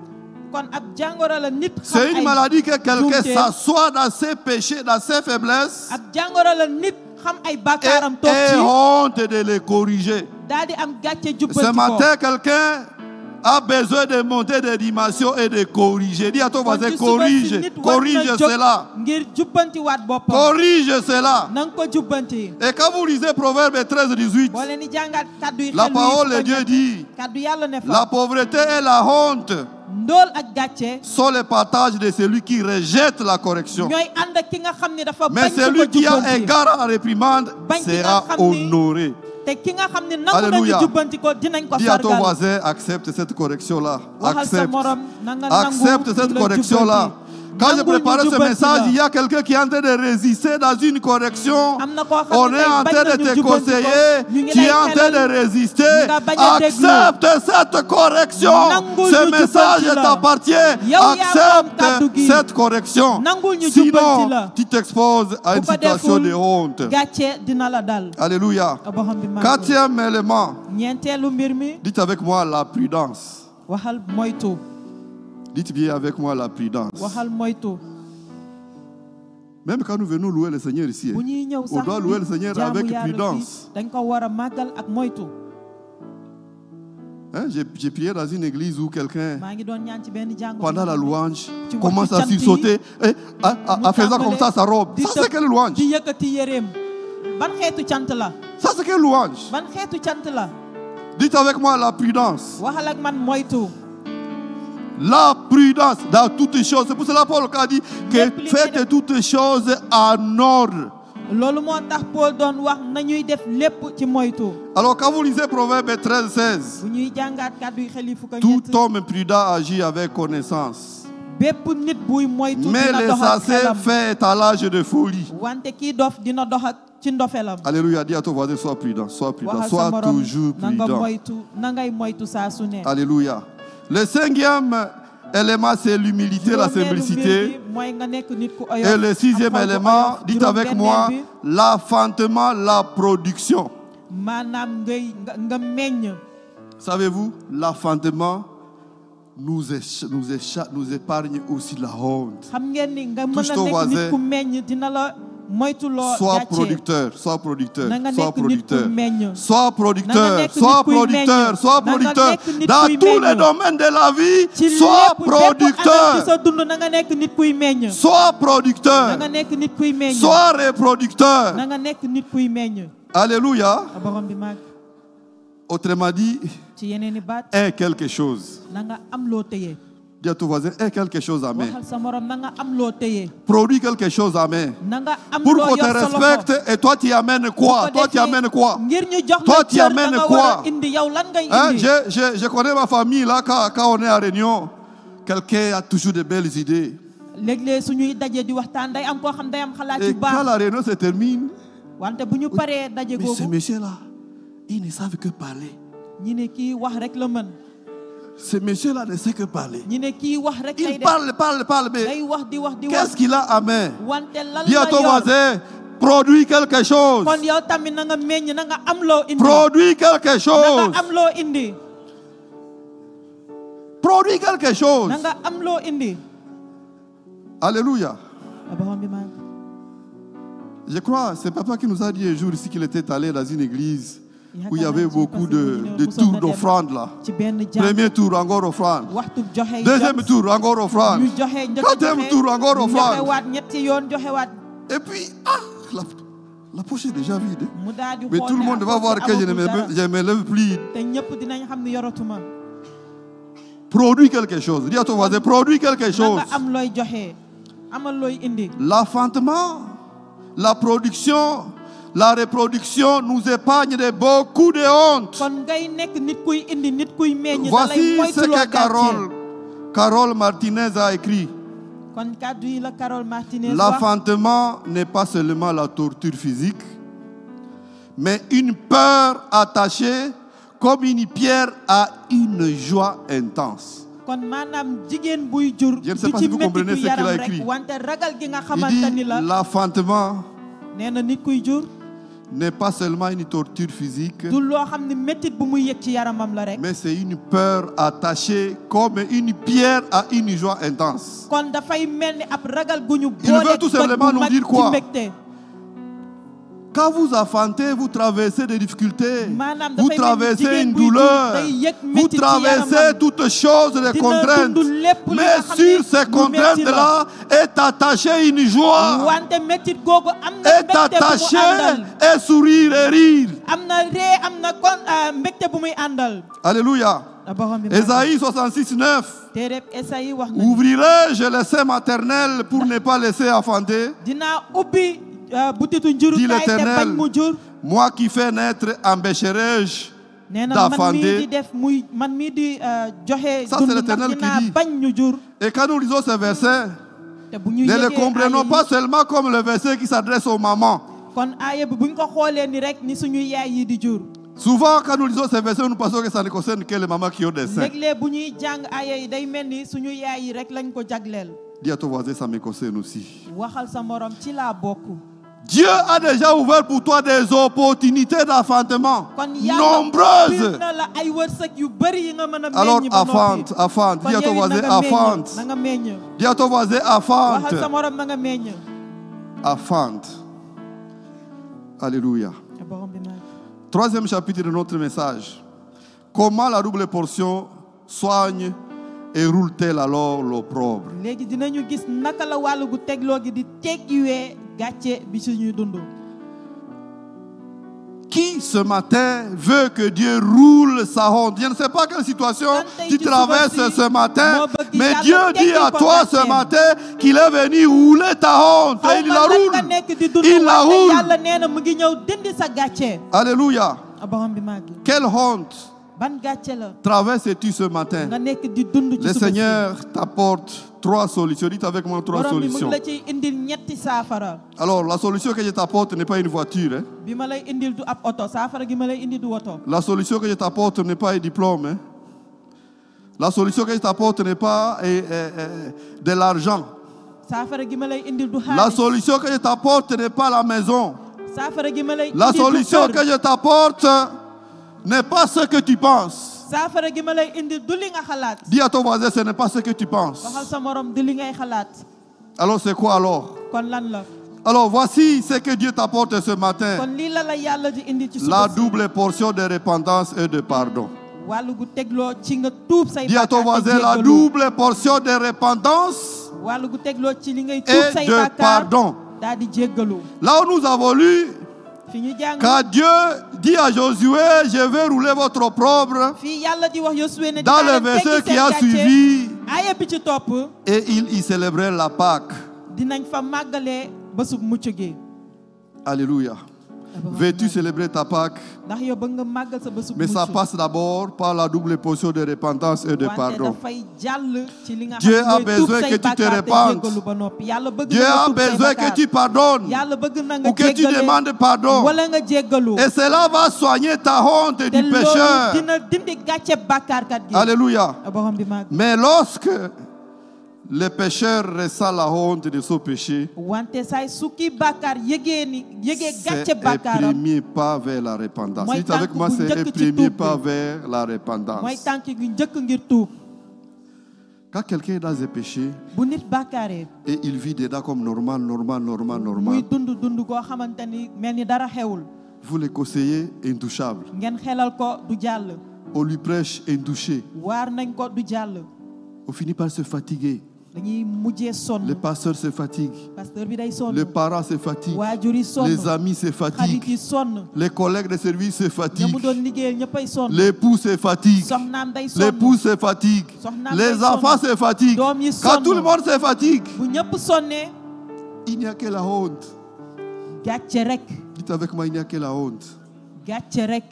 kon ab jàngoro la nit xam C'est une ay maladie que quelqu'un jumteem. s'assoit dans ses péchés, dans ses faiblesses, ab jàngoro la nit xam ay et bàkkaaram toog ait ci honte de les corriger. daal di am gàcce Ce jubbanti ko. matin, quelqu'un a besoin de monter des dimensions et de corriger. Dis à ton kon voisin, ci suba si corrige, nit war na corrige jóg cela. ngir jubbantiwaat boppam. Corrige cela. na nga ko jubbanti. Et quand vous lisez Proverbe 13, 18, boo leen di jàngaat kàddu yi la xel parole de yi Dieu dit, kàddu yàlla ne la fa. pauvreté et la honte ndóol ak gàcce sont le partage de celui qui rejette la correction. ñooy ànd ak ki nga xam ne dafa Mais bañ ko celui qui a jubbanti. égard à la réprimande Bañ ki nga sera xam ni honoré. te ki nga xam ne nangu Alléluia. nañu jubbanti ko dinañ ko Dis à ton sargal. voisin, accepte cette correction-là. waxal sa Accepte. morom na nga nangu Accepte cette ñu la correction-là. jubbanti. Quand je Nangul ñu préparais ce jubbanti message, la. il y a quelqu'un qui est en train de résister dans une correction. am na koo xam On ne est tey en bañ train de nañu te jubbanti ko. conseiller. ñu ngi Tu es lay en train de xelal. résister. nga bañ a déglu. Accepte cette correction. Nangul Ce ñu message jubbanti la. t'appartient. Yow yaa moom kàddu Accepte gi. cette correction. Nangul ñu Sinon, jubbanti la. tu t'exposes à une Bu ko situation deful, de honte. gàcce dina la dal. Alléluia. boxam bi màgg. Quatrième élément. ñeenteelu mbir mi Dites avec moi la prudence. waxal moytu. Dites bien avec moi la prudence. waxal moytu. Même quand nous venons louer le Seigneur ici, bu ñuy ñëw on sax doit louer le Seigneur jaamu avec yàlla prudence. fii dañ ko war a màggal ak moytu. Hein, j'ai prié dans une église où quelqu'un, maa ngi doon ñaan ci benn jàngu. pendant la louange, Tu vois, commence tu à chantes, sursauter et en faisant comme ça sa robe. di Ça, c'est quelle louange? di yëkkati yéreem. ban xeetu cant la. Ça, c'est quelle louange? ban xeetu cant la. Dites avec moi la prudence. waxal ak man moytu. La prudence dans toutes choses. C'est pour cela Paul a dit que Lépp li faites toutes choses en ordre. loolu moo tax Paul doon wax nañuy def lépp ci moytu. Alors quand vous lisez Proverbe 13, 16, bu ñuy jàngaat kàddu yi xel yi fukk ak tout ñett. homme prudent agit avec connaissance. bépp nit buy moytu Mais dina les dox ak sensés xelam. fait étalage de folie. wante kii dof dina dox ak ci ndofelam. Alléluia, dis à ton voisin, sois prudent, sois prudent, waxal sa sois morom toujours na nga prudent. moytu na ngay moytu saa su ne. Alléluia. Le cinquième élément, c'est l'humilité, la Juróomeelu mbir simplicité. bi mooy nga nekk nit ku oyof. Et le sixième am xol bu élément, oyof. dites avec moi, Juróom-benneel bi, l'enfantement, la production. maanaam nga meññ. Savez-vous, l'enfantement, nous épargne aussi la honte. xam ngeen ni nga mën Touche a ton nekk voisin. nit ku meññ dina la moytuloo Sois gàcce. producteur, sois producteur, Na nga sois nekk nit ku producteur. meññ. Sois Na nga producteur, nekk sois nit kuy producteur, meññ. sois Na nga producteur. nekk nit Dans kuy tous les meññ. domaines de la vie, ci sois lépp bépp anam ci producteur. sa dund na nga nekk nit kuy meññ. Sois na producteur. nga nekk nit kuy meññ. Sois reproducteur. na nga nekk nit kuy meññ. Alléluia. a borom bi màgg. Autrement dit, ci yeneen i baat. aie quelque chose. na nga am loo téye. Dis à ton voisin, aie quelque chose à main. waxal sa morom na nga am loo téye. Produis quelque chose à main. na nga am Pour loo qu'on yor te sa loxo. respecte, et toi tu amènes quoi? Bu ko Toi tu defee, amènes quoi? ngir ñu jox Toi, la tu cër amènes da nga quoi? war a indi yow lan ngay Hein, indi. je connais ma famille là, quand on est à Réunion, quelqu'un a toujours de belles idées. léeg-léeg suñuy daje di waxtaan day am koo xam day am xalaat Et yu quand baax. la réunion se termine, wante bu ñu paree daje mais ces googu messieurs-là, ils ne savent que parler. ñi ne kii wax rek la mën. Ces messieurs-là ne savent que parler. ñi ne kii wax rek lay Ils def. parlent, mais day wax di wax di wax. qu'est-ce qu'il a à main? wante lan Dis à la ton yor. voisin, produis quelque chose. kon yow tamit na nga meññ na nga am loo indi. Produis quelque na chose. nga am loo indi. Produis quelque chose. na nga am loo indi. Alléluia. a borom bi màgg. Je crois, c'est papa qui nous a dit un jour ici qu'il était allé dans une église où il y avait beaucoup de tours d'offrande là. ci benn jàng Premier tour, encore offrande. waxtu joxe Deuxième tour, encore offrande. ñu joxe njëkk Quatrième joxe, tour, encore ñu offrande. joxewaat ñetti yoon joxewaat. Et puis, la poche est déjà vide. mu daal di Mais xool tout le ne monde va encore voir que je ne amagul dara. me lève plus. te ñëpp dinañ xam ne yoratuma. Produis quelque chose. Dis à ton voisin, produis quelque na chose. nga am looy joxe. amal looy indi. L'enfantement, la production, la reproduction nous épargne de beaucoup de honte. kon ngay nekk nit kuy indi nit kuy meññ. da lay Voici ce moytuloo que gàcce. Carole Martinez a écrit. kon kàddu yi la Carole Martinez wax. L'enfantement n'est pas seulement la torture physique, mais une peur attachée comme une pierre à une joie intense. kon maanaam jigéen buy jur. Je ne sais du pas ci si vous comprenez mettitu ce qu'il a yaram écrit. rek wante ragal gi nga Il xamante ni dit la. l'enfantement nee na nit kuy jur. n'est pas seulement une torture physique, du loo xam ne méttit bu muy yëg ci yaramam la rek. mais c'est une peur attachée comme une pierre à une joie intense. kon dafay mel ni ab ragal gu ñu Il veut boole tout simplement nous dire quoi? ci mbégte. Quand vous enfantez, vous traversez des difficultés, Maanaam vous dafay mel ni traversez jigéen une buy jur douleur, day yëg vous métti ci traversez yaramam. toutes choses, des Dina contraintes. dund lépp li nga Mais xam sur ne ces lu contraintes-là est attachée une joie, wante méttit googu am na est mbégte bu mu attachée àndal. un sourire et rire. am na ree am na kon mbégte bu muy àndal. Alléluia. a borom bi Ésaïe 66, 9. téereb Esayi wax na Ouvrirai-je le sein maternel pour ne pas laisser enfanter? dinaa ubbi butitu Dit njurukaay te l'Éternel. bañ mu jur. Moi qui fais naître, empêcherai-je nee na man mii d'enfanter? di def muy man mii di joxe Ça, c'est dund l'Éternel ndax qui dinaa dit. bañ ñu jur. Et quand nous lisons ces versets, te bu ñu ne les yëgee comprenons aaya pas yi, seulement comme le verset qui s'adresse aux mamans. kon aaya bi buñ ko xoolee ni rek ni suñu yaay yi di jur. Souvent, quand nous lisons ces versets, nous pensons que ça ne concerne que les mamans qui ont des seins. léeg-léeg bu ñuy jàng aaya yi day mel ni suñu yaay yi rek lañ ko jagleel. Dis à ton voisin, ça me concerne aussi. waxal sa morom ci laa bokk. Dieu a déjà ouvert pour toi des opportunités d'enfantement kon yàlla nombreuses. bir na la ay wërsëg yu bëri yi nga mën a Alors, meññ ba noppi. affante, affante. kon Dis à ton yow it voisin, na nga meññ, affante. na nga meññ. Dis à ton voisin, affante. waxal sa morom na nga meññ. Affante. Alléluia. borom bi mag. Troisième chapitre de notre message. Comment la double portion soigne et roule-t-elle alors l'opprobre? léegi dinañu gis naka la wàllu gu tegloo gi di teggiwee gàcce bi suñuy dund. Qui ce matin veut que Dieu roule sa honte? Je ne sais pas quelle situation tu traverses ce matin, mais Dieu dit à toi ce matin qu'il est venu rouler ta honte et il la roule. Il la roule. yàlla nee na mu ngi ñëw dindi sa gàcce. Alléluia. borom bi mag. Quelle honte ban gàcce la. traverses-tu ce matin? nga nekk di dund ci Le suba si. Seigneur t'apporte trois solutions. Dites avec moi trois borom bi mu solutions. ngi la ciy indil ñetti saafara. Alors, la solution que je t'apporte n'est pas une voiture. Hein? bi ma lay indil du ab oto saafara gi ma lay indi du woto. La solution que je t'apporte n'est pas un diplôme. Hein? La solution que je t'apporte n'est pas de l'argent. saafara gi ma lay indil du La xaalis. solution que je t'apporte n'est pas la maison. saafara gi ma lay La indil du solution kër. que je t'apporte n'est pas ce que tu penses. saafara gi ma lay indi du li nga xalaat. Dis à ton voisin, ce n'est pas ce que tu penses. waxal sa morom du li ngay xalaat. Alors c'est quoi alors? kon lan la. Alors voici ce que Dieu t'apporte ce matin. kon lii la yàlla di indi ci suba La si. double portion de repentance et de pardon. wàllu gu tegloo ci nga tuub say Dis à ton bàkkaar te voisin, la jéggalu. double portion de repentance wàllu gu tegloo ci li ngay tuub et say de bàkkaar pardon. daal di jéggalu. Là où nous avons lu, fi ñu jàng. quand Dieu dit à Josué, je vais rouler votre opprobre, fii yàlla di wax Yosué ne dans le dinaa leen verset teggi qui a seen gàcce. suivi, aaya bi ci topp et il y célébrait la Pâque. dinañ fa màggalee bésub mucc gi. Alléluia. Veux-tu célébrer ta Pâque? ndax yow bëgg nga màggal sa bésub Mais mucc. ça passe d'abord par la double portion de repentance et de wante pardon. dafay jàll ci li nga Dieu xam a ne mooy tuub besoin say que tu te bàkkaar te répandes. jéggalu ba noppi. yàlla bëgg Dieu na nga a tuub say besoin que bàkkaar. tu pardonnes yàlla bëgg na nga ou que tu jéggale demandes pardon. wala nga jéggalu. Et cela va soigner ta honte te du loolu pécheur. dina dindi gàcce bàkkaarkat gi. Alléluia. borom bi màgg. Mais lorsque le pécheur ressent la honte de son péché, wante saay su kii bàkkaar yëgee c'est gàcce un bàkkaaram premier pas vers la repentance. Mooy Dites avec tànk moi, bu c'est un njëkk ci premier tuub bi. pas vers la mooy repentance. tànk gi njëkk ngir tuub. Quand quelqu'un est dans un péché bu nit bàkkaaree et il vit dedans comme normal, muy dund koo xamante ni mel ni dara xewul. vous le conseillez intouchable. ngeen xelal ko du jàll. On lui prêche indouché. waar nañ ko du jàll. On finit par se fatiguer. dañuy mujjee sonn. Le pasteur se fatigue. pasteur bi day sonn. Les parents se fatiguent. waajur yi sonn. Les amis se xarit fatiguent. yi sonn. Les collègues de service se ña fatiguent. mu doon liggéeyal ñëppay sonn. L'époux se fatigue. soxnaam day sonn. L'époux se fatigue. Soxnaam Les day enfants sonn. se fatiguent. doom yi Quand sonn. tout le monde se fatigue, bu ñëpp sonnee il n'y a que la honte. gàcce rek. Dites avec moi, il n'y a que la honte. gàcce rek.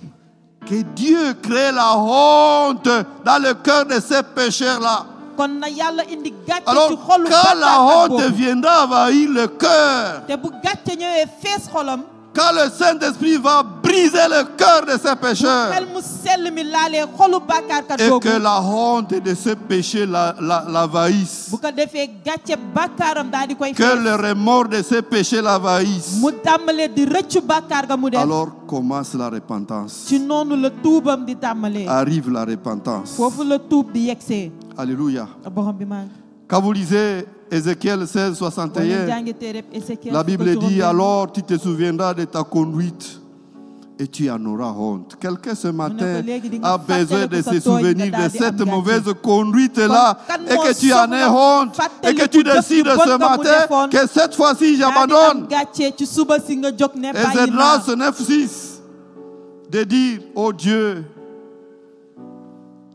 Que Dieu crée la honte dans le cœur de ces pécheurs-là. kon na yàlla indi gàcce Alors, ci xolu quand la bàkkaarkat honte boobu. viendra envahir le cœur, te bu gàcce ñëwee fees xolam. quand le Saint-Esprit va briser le cœur de ces pécheurs, xel mu sell mi laalee xolu bàkkaarkat et boobu. que la honte de ce péché l'envahisse, bu ko defee gàcce bàkkaaram daal di koy que fees. le remords de ce péché l'envahisse, mu tàmbalee di rëccu bàkkaar ga mu def. alors commence la repentance. ci noonu la tuubam di tàmbalee. Arrive la repentance. foofu la tuub di yegsee. Alléluia. borom bi maa ngi. Quand vous lisez Ézéchiel 16, boo leen 61, jàngee téereb Ézéchiel la fukk Bible ak dit, juróom-benn. alors tu te souviendras de ta conduite et tu en auras honte. Quelqu'un ce matin a besoin de se souvenir de cette mauvaise conduite-là et que tu en aies honte et que tu décides ce matin que cette fois-ci j'abandonne. gàcce ci suba si nga jóg ne Et bàyyi Esdras naa. 9:6 de dire, oh Dieu,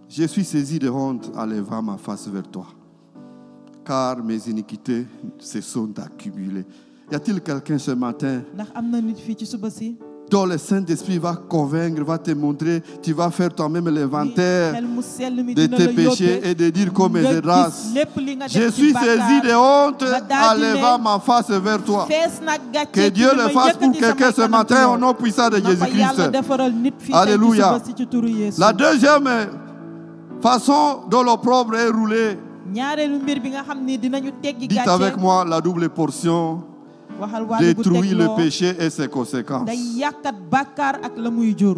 je suis saisi de honte en levant ma face vers toi, car mes iniquités se sont accumulées. Y a-t-il quelqu'un ce matin ndax am na nit fii ci suba si. dont le Saint-Esprit va convaincre, va te montrer, tu vas faire toi-même l'inventaire xel mu sell mi de dina tes la péchés yóbbee et de dire comme nga Esdras, gis lépp li nga je def ci suis saisi de bàkkaar. honte nga en daal di levant ne ma face vers toi. fees nag gàcce Que ci Dieu li le ma fasse pour yëkkati quelqu'un samay ce kanam matin ci au yow. nom puissant de na ko yàlla Jésus-Christ. defaral nit fii tey ci Alléluia. suba si ci turu Yeesu. La deuxième façon dont l'opprobre est roulé, ñaareelu mbir bi nga xam ni dinañu teggi dites gàcce. avec moi, la double portion waxal wàllu gu détruit le tegloo. péché et ses conséquences. day yàqat bàkkaar ak la muy jur.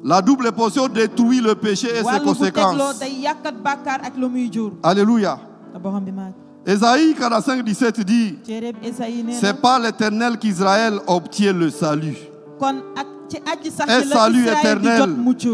La double portion détruit le péché et ses wàllu gu tegloo conséquences. day yàqat bàkkaar ak la muy jur. Alléluia. borom bi maa Ésaïe 45:17 dit, téereb Esayi nee na c'est par l'Éternel qu'Israël obtient le salut. kon ak ci aji sax Un ji la salut Israël di éternel. jot mucc.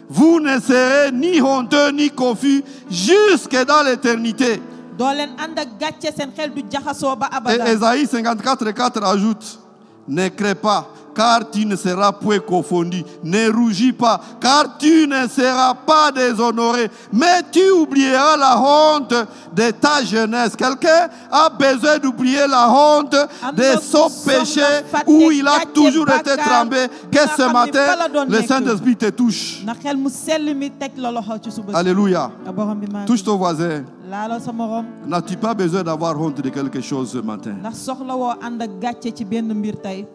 Vous ne serez ni honteux ni confus jusque dans l'éternité. doo leen ànd ak gàcce seen xel du jaxasoo ba Et abada. Ésaïe 54:4 ajoute, ne crée pas, car tu ne seras point confondu. Ne rougis pas, car tu ne seras pas déshonoré. Mais tu oublieras la honte de ta jeunesse. Quelqu'un a besoin d'oublier la honte de son péché où il a toujours été trempé. Que ce matin, le Saint-Esprit te touche. na xel mu sell mi teg la loxo ci suba si. Alléluia. borom bi maa Touche ton voisin. laala sa morom. N'as-tu pas besoin d'avoir honte de quelque chose ce matin? ndax soxla woo ànd ak gàcce ci benn mbir tey.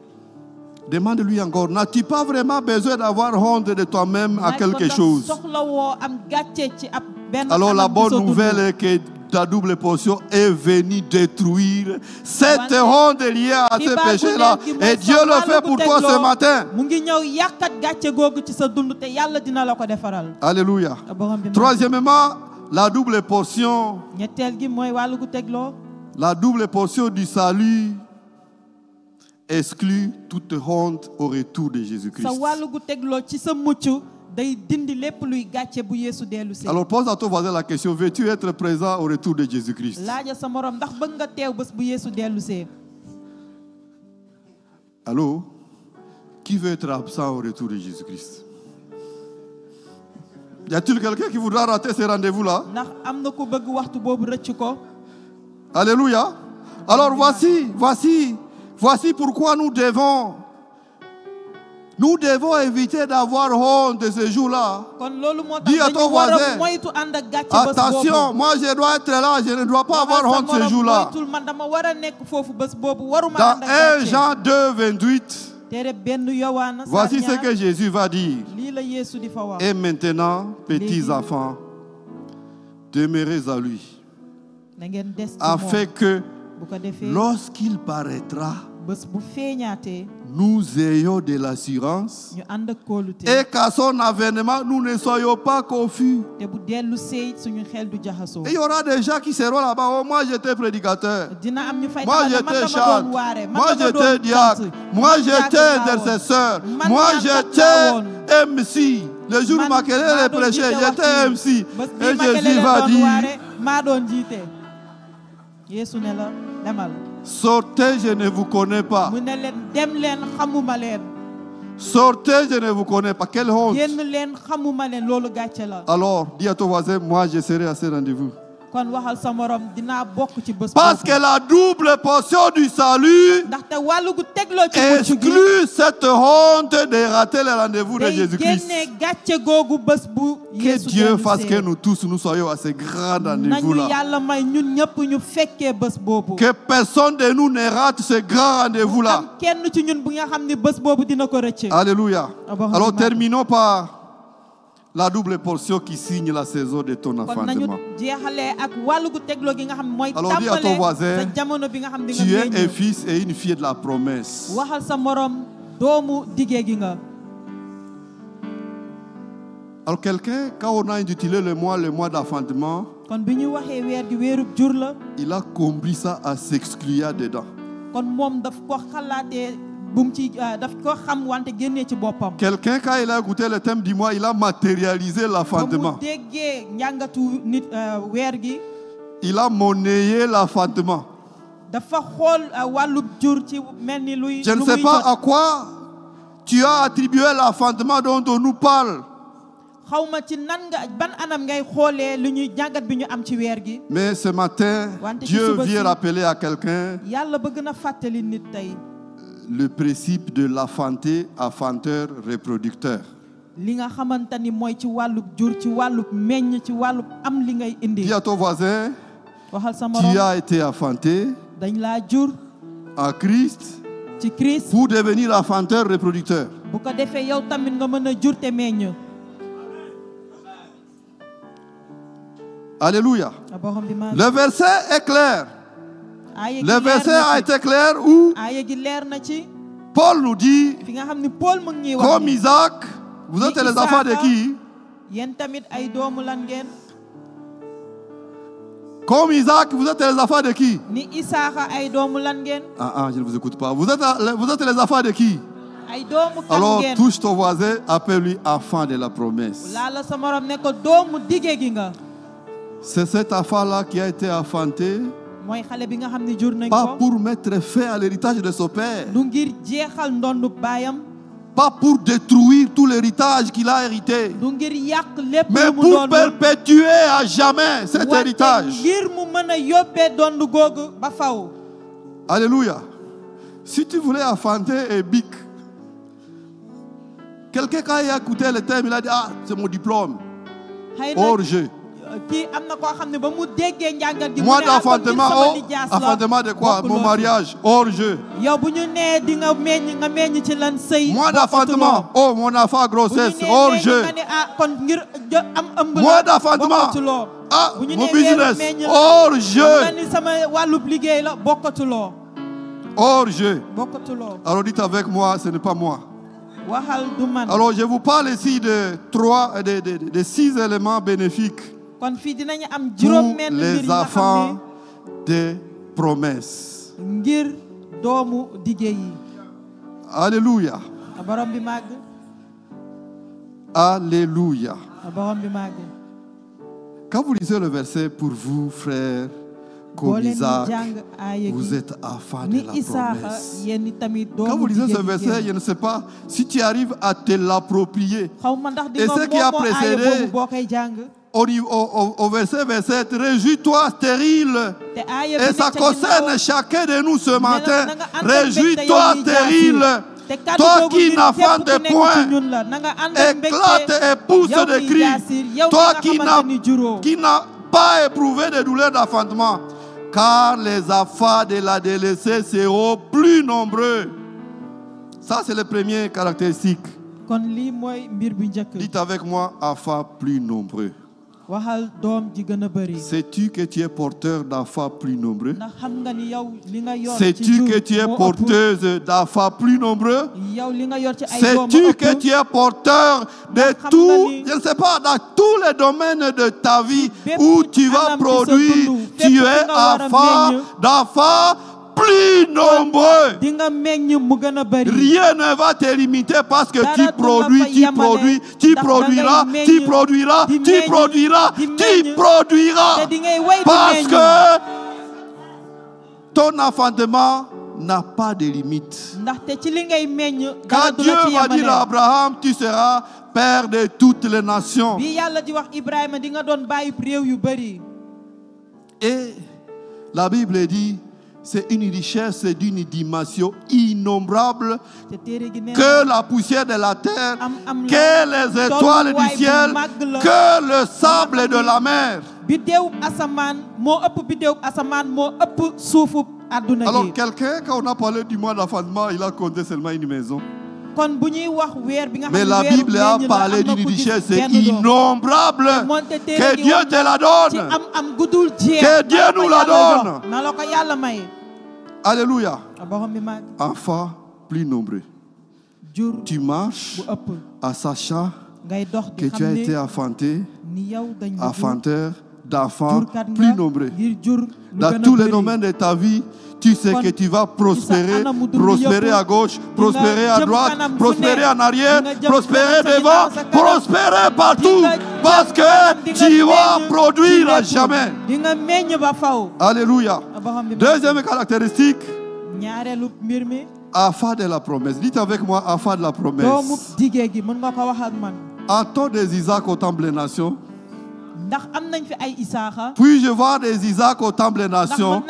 Demande-lui encore, n'as-tu pas vraiment besoin d'avoir honte de toi-même à quelque chose? soxla woo am gàcce ci ab benn Alors la anam ci bonne sa dund. nouvelle est que la double portion est venue détruire cette honte liée à ce péché-là. Et Dieu le fait pour toi ce matin. Alléluia. Troisièmement, la double portion du salut exclut toute honte au retour de Jésus-Christ. Alors pose à ton voisin la question, veux-tu être présent au retour de Jésus-Christ? Allô? Qui veut être absent au retour de Jésus-Christ? Y a-t-il quelqu'un qui voudra rater ce rendez-vous-là? Alléluia. Alors voici pourquoi nous devons éviter d'avoir honte de ce jour-là. Dis à ton voisin, attention, moi je dois être là, je ne dois pas avoir honte ce jour-là. Dans 1 Jean 2, 28, voici ce que Jésus va dire. Et maintenant, petits enfants, demeurez à lui, afin que lorsqu'il paraîtra, nous ayons de l'assurance et qu'à son avènement, nous ne soyons pas confus. Et il y aura des gens qui seront là-bas. Oh, moi j'étais prédicateur. Moi j'étais chante. Moi j'étais diacre. Moi j'étais intercesseur. Moi j'étais MC. Le jour où Makelele prêchait, j'étais MC. Et Jésus va dire, sortez, je ne vous connais pas. Sortez, je ne vous connais pas. Quelle honte. Alors, dis à ton voisin, moi je serai à ce rendez-vous. Parce que la double portion du salut exclut cette honte de rater le rendez-vous de Jésus-Christ. Que Dieu fasse que nous tous nous soyons à ce grand rendez-vous-là. Que personne de nous ne rate ce grand rendez-vous-là. Alléluia. Alors terminons par la double portion qui signe la saison de ton enfantement. Alors dis à ton voisin, tu es un fils et une fille de la promesse. Alors quelqu'un, quand on a intitulé le mois d'enfantement, il a compris ça à s'exclure dedans. Quelqu'un, quand il a écouté le thème du mois, il a matérialisé l'enfantement. Il a monnayé l'enfantement. Je ne sais pas à quoi tu as attribué l'enfantement dont on nous parle. Mais ce matin, Dieu vient rappeler à quelqu'un le principe de l'enfanté, enfanteur, reproducteur. Dis à ton voisin, tu as été enfanté en Christ pour devenir enfanteur, reproducteur. Alléluia. Le verset est clair. Le verset a été clair où Paul nous dit, comme Isaac, vous êtes les enfants de qui? Comme Isaac, vous êtes les enfants de qui? Je ne vous écoute pas. Vous êtes les enfants de qui? Alors touche ton voisin, appelle-lui enfant de la promesse. C'est cet enfant-là qui a été enfanté, pas pour mettre fin à l'héritage de son père, pas pour détruire tout l'héritage qu'il a hérité, mais pour perpétuer à jamais cet héritage. Alléluia. Si tu voulais enfanter un bic, quelqu'un quand il a écouté le thème, il a dit, ah, c'est mon diplôme. Orge. kii am na koo xam ne ba mu déggee njàngat gi. Mois d'enfantement, enfantement de quoi? Mon mariage, hors jeu. yow bu ñu nee di nga meññ ci lan sëy. Mois d'enfantement, oh mon enfant grossesse, hors jeu. kon ngir am ëmb la. Mois d'enfantement, ah mon business, hors jeu. ni sama wàllub liggéey la bokkatuloo. Hors jeu. bokkatuloo. Alors dites avec moi, ce n'est pas moi. waxal du man. Alors je vous parle ici de 6 éléments bénéfiques kon fii dinañu am pour juróom-benn mbir les yi nga enfants xam des promesses. ne ngir doomu dige yi. Alléluia. borom bi màgg. Alléluia. borom bi màgg. Quand vous lisez le verset, pour vous, frères, comme Isaac, vous êtes enfants de la promesse. Quand vous lisez ce verset, je ne sais pas si tu arrives à te l'approprier. Et ce qui a précédé, au verset 27, réjouis-toi stérile. Et ça concerne chacun de nous ce matin. Réjouis-toi stérile. Toi qui n'enfantes point, éclate et pousse de cris. Toi qui n'as pas éprouvé de douleur d'enfantement. Car les enfants de la délaissée seront plus nombreux. Ça, c'est la première caractéristique. Dites avec moi, enfants plus nombreux. Sais-tu que tu es porteur d'enfants plus nombreux? Sais-tu que tu es porteuse d'enfants plus nombreux? Sais-tu que tu es porteur de tout, je ne sais pas, dans tous les domaines de ta vie où tu vas produire, tu es enfant d'enfants plus nombreux. Rien ne va te limiter parce que tu produiras. Parce que ton enfantement n'a pas de limite. Quand Dieu va dire à Abraham, tu seras père de toutes les nations. Et la Bible dit, c'est une richesse d'une dimension innombrable que la poussière de la terre, que les étoiles du ciel, que le sable de la mer. Alors quelqu'un, quand on a parlé du mois d'enfantement, il a compté seulement une maison. Mais la Bible a parlé d'une richesse innombrable. Que Dieu te la donne. Que Dieu nous la donne. Alléluia. Enfants plus nombreux. Tu marches en sachant que tu as été enfanteur d'enfants plus nombreux. Dans tous les domaines de ta vie, tu sais que tu vas prospérer à gauche, prospérer à droite, prospérer en arrière, prospérer devant, prospérer partout, parce que tu vas produire à jamais. Alléluia. Deuxième caractéristique, enfant de la promesse. Dites avec moi, enfant de la promesse. Entends des Isaac au temple des nations. Puis-je voir des Isaac au temple des nations?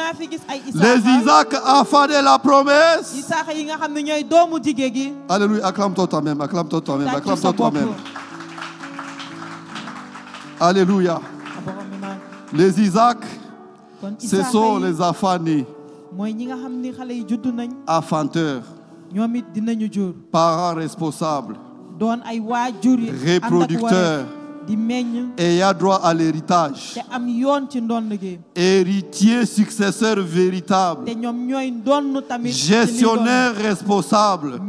Les Isaac enfants de la promesse. Alléluia. Acclame-toi toi-même. Acclame-toi toi-même. Acclame-toi toi-même. Alléluia. Les Isaac, ce sont les enfants nés. Enfanteurs. Parents responsables. Reproducteurs. Ayant droit à l'héritage. Héritier, successeur véritable. Gestionnaire responsable.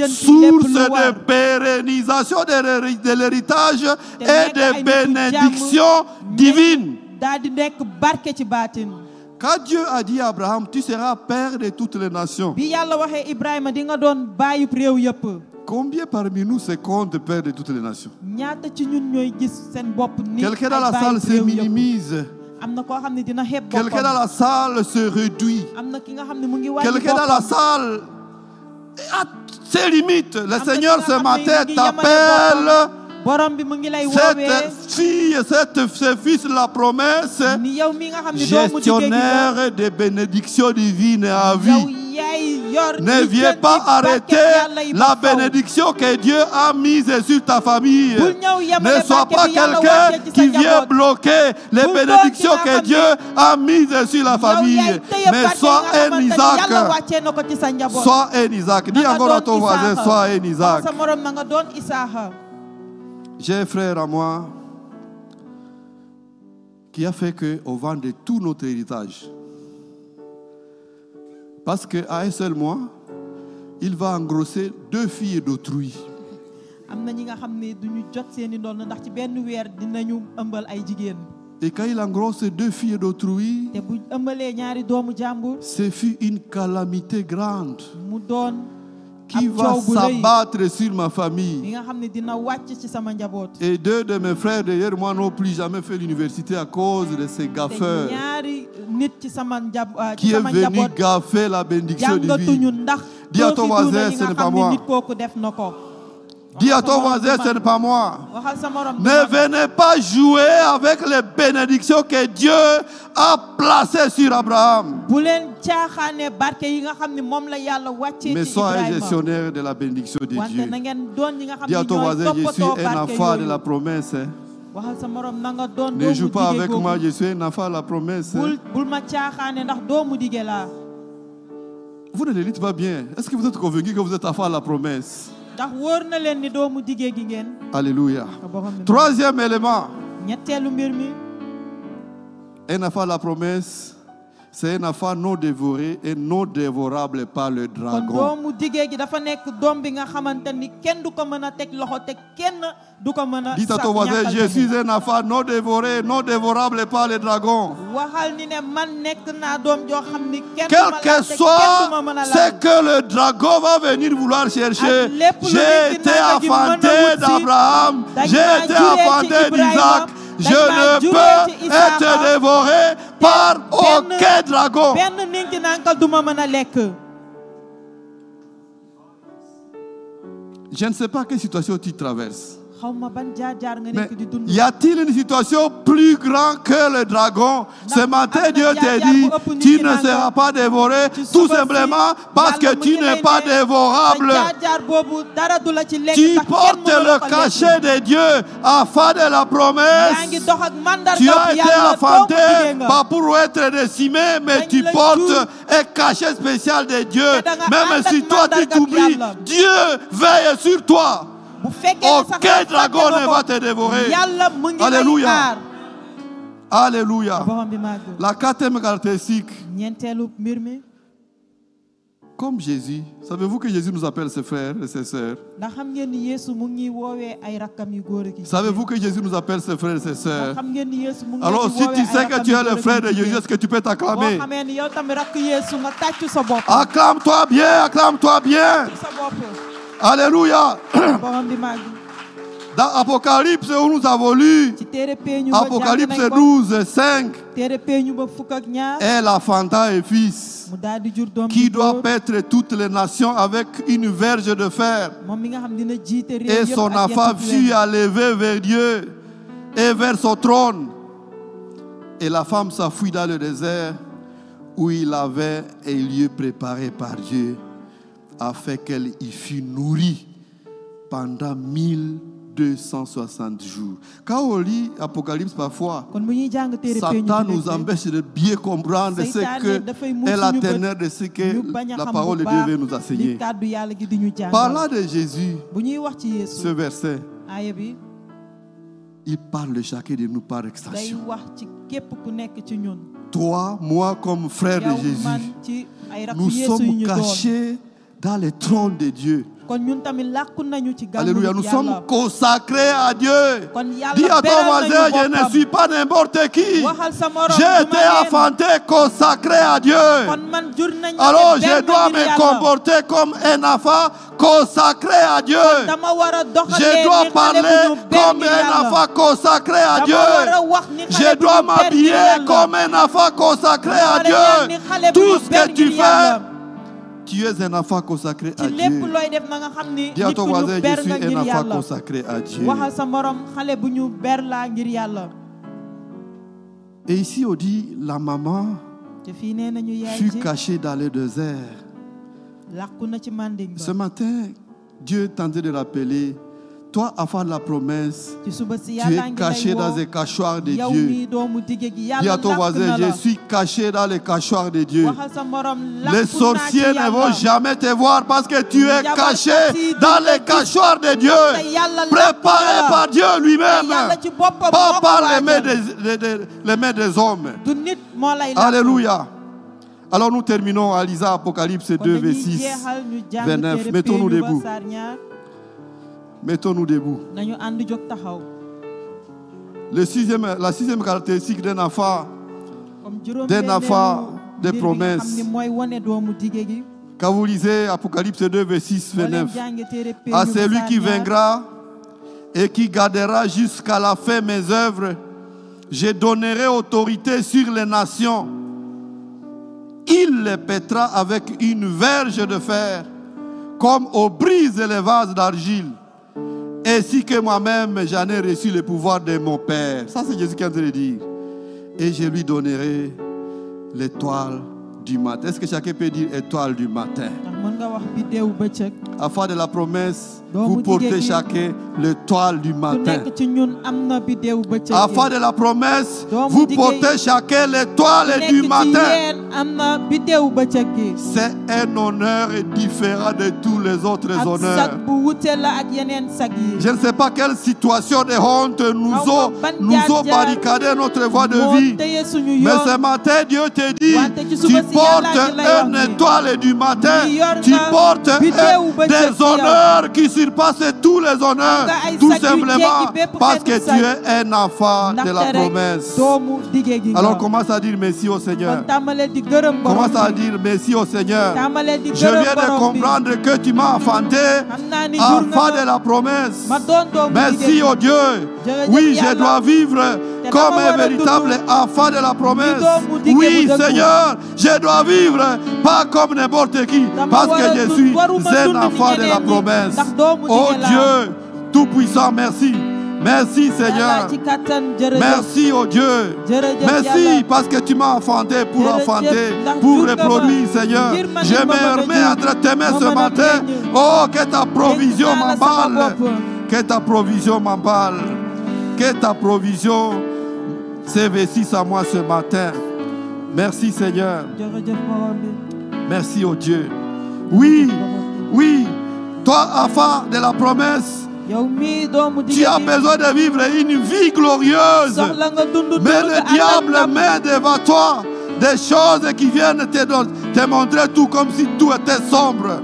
Source de pérennisation de l'héritage et de bénédiction divine. Quand Dieu a dit à Abraham, tu seras père de toutes les nations. Combien parmi nous se compte père de toutes les nations? Quelqu'un dans la salle se minimise. Quelqu'un dans la salle se réduit. Quelqu'un dans la salle a ses limites. Le Seigneur ce matin t'appelle borom bi mu ngi lay Cette woowee fille, ce fils de la promesse, ni yow mi nga xam ne doomu jigéen gi nga gestionnaire des bénédictions divines à yow vie. yaay yor Ne viens pas arrêter la bénédiction que Dieu a mise sur ta famille. Ne sois pas quelqu'un qui vient bloquer les bénédictions que Dieu a mises sur la famille. Mais sois un Isaac. Sois un Isaac. Dis encore à ton voisin, sois un Isaac. J'ai un frère à moi qui a fait qu'on vende tout notre héritage. Parce qu'à un seul mois, il va engrosser 2 filles d'autrui. Et quand il engrosse 2 filles d'autrui, ce fut une calamité grande qui va s'abattre sur ma famille. Et 2 de mes frères derrière moi n'ont plus jamais fait l'université à cause de ces gaffeurs qui est venu gaffer la bénédiction divine. Dis à ton voisin, ce n'est pas moi. Dis à ton voisin, ce n'est pas moi. Ne venez pas jouer avec les bénédictions que Dieu a placées sur Abraham. Mais sois un gestionnaire de la bénédiction de Dieu. Dis à ton voisin, je suis un enfant de la promesse. Ne joue pas avec moi, je suis un enfant de la promesse. Vous ne le dites pas bien. Est-ce que vous êtes convaincu que vous êtes enfant de la promesse? Alléluia. 3e élément. Un enfant de la promesse, c'est un enfant non dévoré et non dévorable par le dragon. Dis à ton voisin, je suis un enfant non dévoré, non dévorable par le dragon. Quel que soit ce que le dragon va venir vouloir chercher, j'ai été enfanté d'Abraham, j'ai été enfanté d'Isaac. Je ne peux être dévoré par aucun dragon. Je ne sais pas quelle situation tu traverses. Mais y a-t-il une situation plus grande que le dragon? Ce matin, Dieu te dit, tu ne seras pas dévoré, tout simplement parce que tu n'es pas dévorable. Tu portes le cachet de Dieu afin de la promesse. Tu as été enfanté, pas pour être décimé, mais tu portes un cachet spécial de Dieu. Même si toi tu t'oublies, Dieu veille sur toi. Aucun dragon ne va te dévorer. Alléluia. Alléluia. La 4e caractéristique. Comme Jésus, savez-vous que Jésus nous appelle ses frères et ses sœurs? Savez-vous que Jésus nous appelle ses frères et ses sœurs? Alors si tu sais que tu es le frère de Jésus, est-ce que tu peux t'acclamer? Acclame-toi bien, acclame-toi bien. Alléluia. Dans Apocalypse où nous avons lu, Apocalypse 12, 5, elle enfanta un fils qui doit paître toutes les nations avec une verge de fer. Et son enfant fut élevé vers Dieu et vers son trône. Et la femme s'enfuit dans le désert où il avait un lieu préparé par Dieu, afin qu'elle y fût nourrie pendant 1260 jours. Quand on lit Apocalypse parfois, Satan nous empêche de bien comprendre ce que est la teneur de ce que la parole de Dieu veut nous enseigner. Parlant de Jésus, ce verset, il parle de chacun de nous par extension. Toi, moi comme frère de Jésus, nous sommes cachés dans le trône de Dieu. Alléluia, nous sommes consacrés à Dieu. Dis à ton voisin, je ne suis pas n'importe qui. J'ai été enfanté, consacré à Dieu. Alors je dois me comporter comme un enfant consacré à Dieu. Je dois parler comme un enfant consacré à Dieu. Je dois m'habiller comme un enfant consacré à Dieu. Tout ce que tu fais, tu es un enfant consacré à ci lépp Dieu. looy def na nga xam ni Dis à nit ton ku voisin, ñu ber je nga suis un ngir enfant yàlla. consacré à Dieu. waxal sa morom xale bu ñu ber laa ngir yàlla. Et ici on dit, la maman te fii nee nañu yaay fut ji cachée dans le désert. làqu na ci manding Ce ba. matin, Dieu tentait de rappeler, toi, enfant de la promesse, ci suba si tu yàlla es ngi caché lay dans woo un cachoir de yow Dieu. mii doomu dige gi Dis yàlla à ton làq voisin, na je la. suis caché dans le cachoir de Dieu. waxal sa morom Les làqu naa ci sorciers ne vont yàlla. jamais te voir parce que tu es Njabarkat caché yi dans duñ le la gis. cachoir de te Dieu, yàlla làqu préparé na la. par Dieu te lui-même, yàlla ci boppam pas moo ko par les mains waajal. les mains des hommes. du nit moo lay làqu. Alléluia. Alors nous terminons à Lisa, Apocalypse 2, kon dañuy verset 6, jeexal ñu jàng 29. téere Mettons-nous Péeyu ba debout. saar ñaar. Mettons-nous debout. nañu ànd jóg taxaw. La sixième caractéristique d'un enfant, comme d'un enfant de mbir bi nga promesse. xam ni mooy wane doomu dige gi. quand vous lisez Apocalypse 2, verset 6, boo leen 29, jàngee téere Péeyu à ba celui saar qui ñaar. vaincra et qui gardera jusqu'à la fin mes œuvres, je donnerai autorité sur les nations. Il les pètera avec une verge de fer, comme on brise les vases d'argile, ainsi que moi-même j'en ai reçu le pouvoir de mon Père. Ça c'est Jésus qui est en train de dire. Et je lui donnerai l'étoile du matin. Est-ce que chacun peut dire étoile du matin? ndax mën nga wax biddeewu bëccëg. Afin de la promesse, Doomu vous portez jigéen ñi. chacun l'étoile du ku matin. nekk ci ñun am na biddeewu bëccëg. Afin de la promesse, Doomu vous jigéen portez chacun l'étoile nekk du ci matin. yéen am na biddeewu bëccëg gi. C'est un honneur différent de tous les autres ak honneurs. sag bu wute la ak yeneen sag yi. Je ne sais pas quelle situation de honte nous ont jaar-jaar barricadé notre voie de moo vie. téye suñu Mais yoon. ce matin, Dieu te dit, Wante ci tu suba si portes Yàlla ngi lay wax une ni, étoile du matin, ni yor tu nga portes biddeewu bëccëg des ci yow. honneurs qui surpassent tous les honneurs, nga ay tout sag yu simplement jéggi bépp parce que xeetu tu sag. es un enfant de ndaxte la rek promesse. doomu dige gi nga. Alors commence à dire merci au Seigneur. kon tàmbalee di gërëm borom Commence à bi. dire merci au Seigneur. tàmbalee di Je gërëm viens de borom bi. comprendre que tu m'as enfanté xam naa ni jur nga enfant de la promesse. ma doon doomu dige Merci gi. au Dieu. Jërëjëf Oui, je Yàlla. dois vivre comme un véritable enfant de la promesse. Oui, Seigneur, je dois vivre pas comme n'importe qui, parce que je suis un enfant de la promesse. Oh Dieu, Tout-Puissant, merci. Merci Seigneur. Yàlla ci kattan jërëjëf. Merci oh Dieu. jërëjëf Merci Yàlla. parce que tu m'as enfanté pour Jërëjëf, enfanter, ndax pour jur nga ma. reproduire Seigneur. Ngir man Je it ma me mën a remets jur. entre tes mains Ma ce mën a matin. meññ. Oh, que ta provision Dénk naa la sama m'emballe. bopp. Que ta provision m'emballe. Que ta provision s'investisse à moi ce matin. Merci Seigneur. jërëjëf borom bi. Merci oh Dieu. Oui, oui. Toi, enfant de la promesse, yow mii doomu tu dige as gi. besoin de vivre une vie glorieuse. soxla nga dund Mais dund le ànd ak diable ndam. met devant toi des choses qui viennent te montrer tout comme si tout était sombre.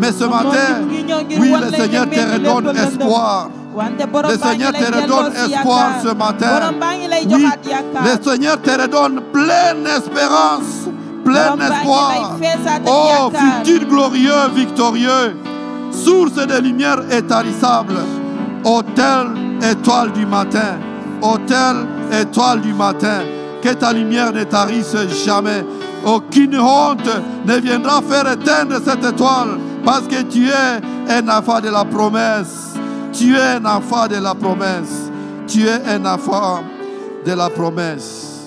Mais ce matin, oui, le Seigneur te redonne espoir. Le Seigneur te redonne espoir ce matin. Oui, le Seigneur te redonne pleine espérance, plein espoir. Oh, futur glorieux, victorieux, source de lumière étarissable, autel, étoile du matin, autel, étoile du matin, que ta lumière ne tarisse jamais. Aucune honte ne viendra faire éteindre cette étoile, parce que tu es un enfant de la promesse. Tu es un enfant de la promesse. Tu es un enfant de la promesse.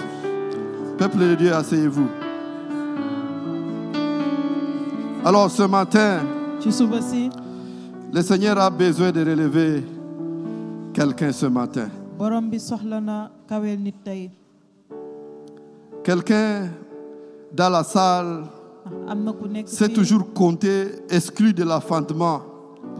Peuple de Dieu, asseyez-vous. Alors ce matin, ci suba si. le Seigneur a besoin de relever quelqu'un ce matin. borom bi soxla na kaweel nit tey. Quelqu'un dans la salle am na ku nekk s'est fii toujours compté exclu de l'enfantement,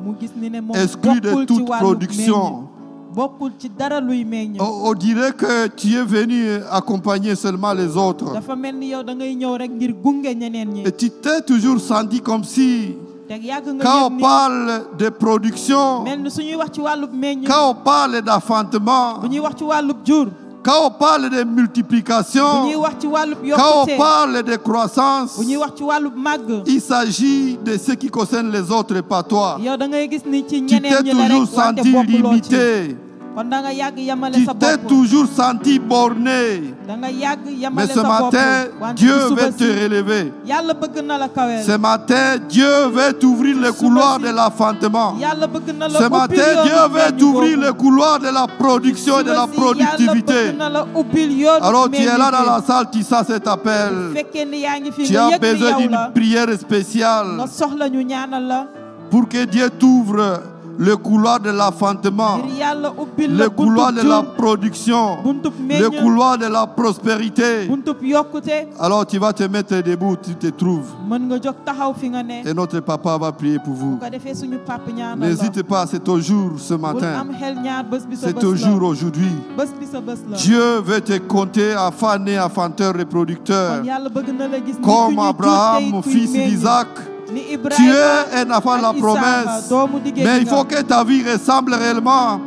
mu gis ni ne moom exclu de bokkul ci toute wàllu production. meññ. bokkul ci dara luy meññ. On dirait que tu es venu accompagner seulement les autres. dafa mel ni yow da ngay ñëw rek ngir gunge ñeneen ñi. Et tu t'es toujours senti comme si, te yàgg nga quand yëg on ni parle de production, mel ni suñuy wax ci wàllub meññ. quand on parle d'enfantement, bu ñuy wax ci wàllub jur. quand on parle de bu multiplication, ñuy wax ci wàllub quand on yokkute. parle de croissance, bu ñuy wax ci wàllub màgg. il s'agit de ce qui concerne les autres, pas toi. yow da ngay gis ni ci Tu ñeneen t'es ñi la toujours rek wante senti bokkuloo ci. limité. kon da nga yàgg yamale Tu sa t'es bopp. toujours senti borné. da nga yàgg Mais yamale ce sa bopp. matin, wante Dieu ci suba veut te si, relever. yàlla bëgg na la kaweel. Ce matin, Dieu veut t'ouvrir les couloirs de l'enfantement. yàlla bëgg na la Ce ubbil matin, yoonu Dieu veut meññ t'ouvrir boobu. les couloirs de la production et de la Suba si, yàlla productivité. bëgg na la ubbil yoonu Alors tu es là meññ dans la bi. salle, tu sens cet bu appel. fekkee ni yaa ngi fi Tu nga as yëg ni besoin yow d'une la prière nga spéciale soxla ñu ñaanal la. pour que Dieu t'ouvre le couloir de l'enfantement, ngir yàlla ubbil la le couloir buntub de la jur, production, buntub le meññ, couloir de la prospérité. buntub yokkute. Alors tu vas te mettre debout, tu te trouves. mën nga jóg taxaw fi nga ne. Et notre papa va prier pour vous. bu ko defee suñu papa ñaanal la. N'hésitez pas, c'est au jour ce bul matin. am xel ñaar bés bi sa C'est bés au la. jour aujourd'hui. bés bi sa bés la. Dieu veut te compter enfant né, enfanteur, reproducteur. kon yàlla bëgg na la gis ni Comme ku ñuy Abraham, jur tey fils kuy meññ. d'Isaac. ni Tu Ibrahima es un enfant de la ak Isaaka, promesse. doomu dige Mais gi il faut nga. que ta vie ressemble réellement